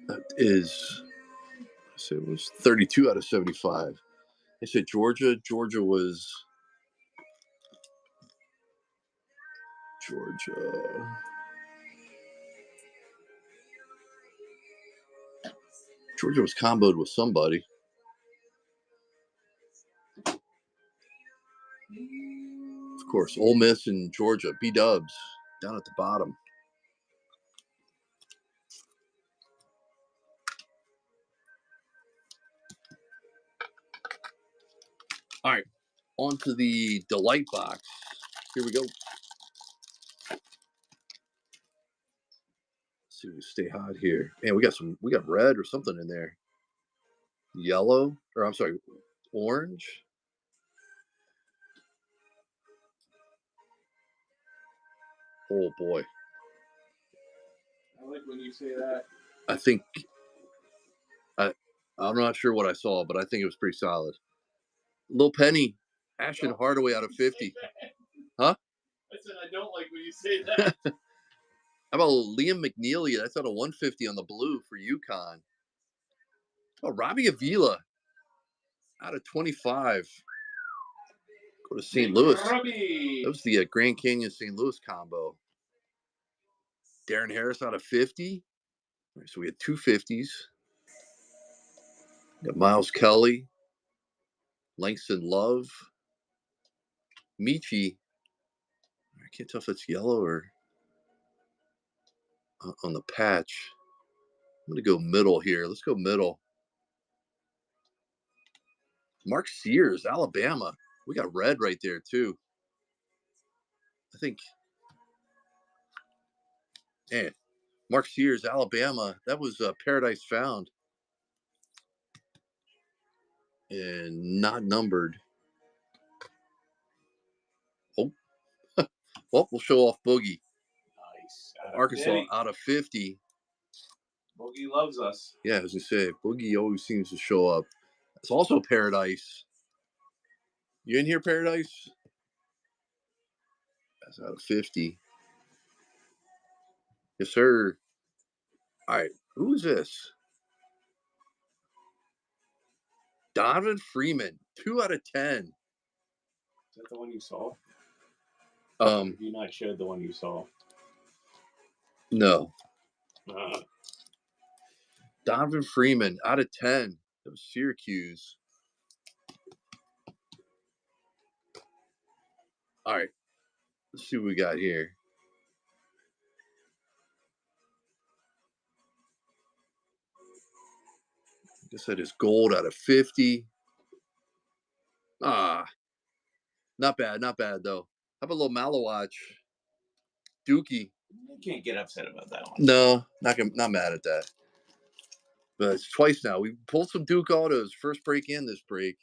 That is, so it was 32 out of 75. I said Georgia. Georgia was Georgia. Georgia was comboed with somebody. Of course, Ole Miss and Georgia. B-Dubs down at the bottom. All right, on to the Delight box. Here we go. Let's see if we stay hot here. Man, we got red or something in there. Yellow, or I'm sorry, orange. Oh boy. I like when you say that. I think I'm not sure what I saw, but I think it was pretty solid. Little Penny, Ashton Hardaway out of 50. Huh? I said I don't like when you say that. How about Liam McNeely? That's out of 150 on the blue for UConn. Oh, Robbie Avila out of 25. Go to St. Louis. Robbie. That was the Grand Canyon St. Louis combo. Darren Harris out of 50. All right, so we had two 50s. Got Miles Kelly, Langston Love, Michi. I can't tell if that's yellow or on the patch. I'm going to go middle here. Let's go middle. Mark Sears, Alabama. We got red right there, too. I think. Man, Mark Sears, Alabama. That was Paradise Found and not numbered. Oh, well, we'll show off Boogie. Nice. Arkansas out of 50. Boogie loves us. Yeah, as I say, Boogie always seems to show up. It's also Paradise. You in here, Paradise? That's out of 50. Yes, sir. All right, who is this? Donovan Freeman, 2 out of 10. Is that the one you saw? You not showed the one you saw. No. Uh, Donovan Freeman out of 10. That was Syracuse. All right, let's see what we got here. I guess that is gold out of 50. Ah, not bad, not bad though. How about a little Malawatch? Dookie. you can't get upset about that one. No, not mad at that. But it's twice now. We pulled some Duke autos. First break and this break.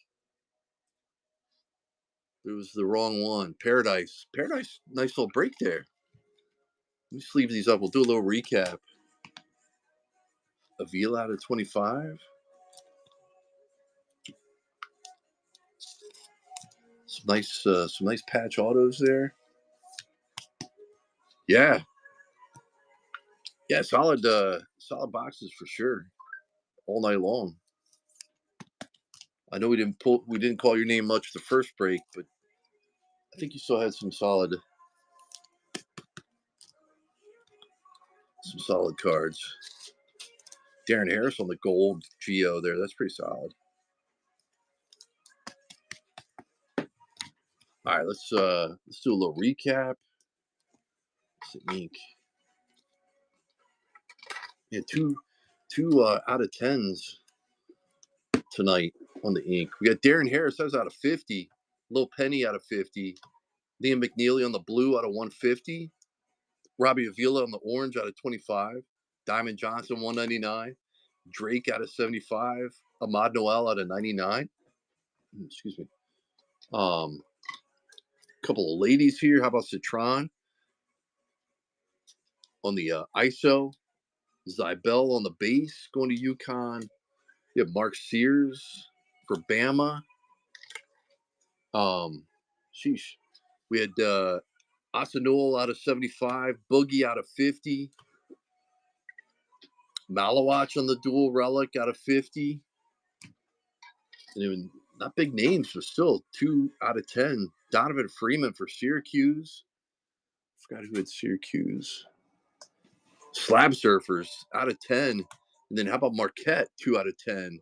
It was the wrong one. Paradise. Paradise, nice little break there. Let me sleeve these up. We'll do a little recap. Avila out of 25. Some nice patch autos there. Yeah. Yeah, solid boxes for sure. All night long. I know we didn't call your name much the first break, but I think you still had some solid cards. Darren Harris on the gold Geo there. That's pretty solid. All right, let's do a little recap. Ink. Yeah, two out of 10s tonight on the ink. We got Darren Harris, that was out of 50. Lil Penny out of 50. Liam McNeely on the blue out of 150. Robbie Avila on the orange out of 25. Diamond Johnson 199. Drake out of 75. Ahmad Noel out of 99. Excuse me. Couple of ladies here. How about Citron on the ISO? Zybel on the base going to UConn. You have Mark Sears for Bama. Sheesh. We had Asanul out of 75. Boogie out of 50. Malawatch on the dual relic out of 50. And even not big names, but still 2 out of 10. Donovan Freeman for Syracuse. Forgot who had Syracuse. Slab Surfers out of 10. And then how about Marquette, 2 out of 10.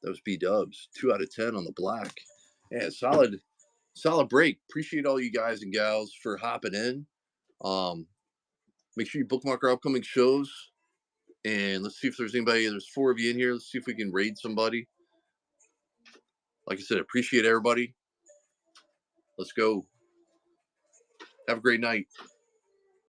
That was B-Dubs, 2 out of 10 on the black. Yeah, solid break. Appreciate all you guys and gals for hopping in. Make sure you bookmark our upcoming shows. And let's see if there's anybody. There's 4 of you in here. Let's see if we can raid somebody. Like I said, appreciate everybody. Let's go. Have a great night.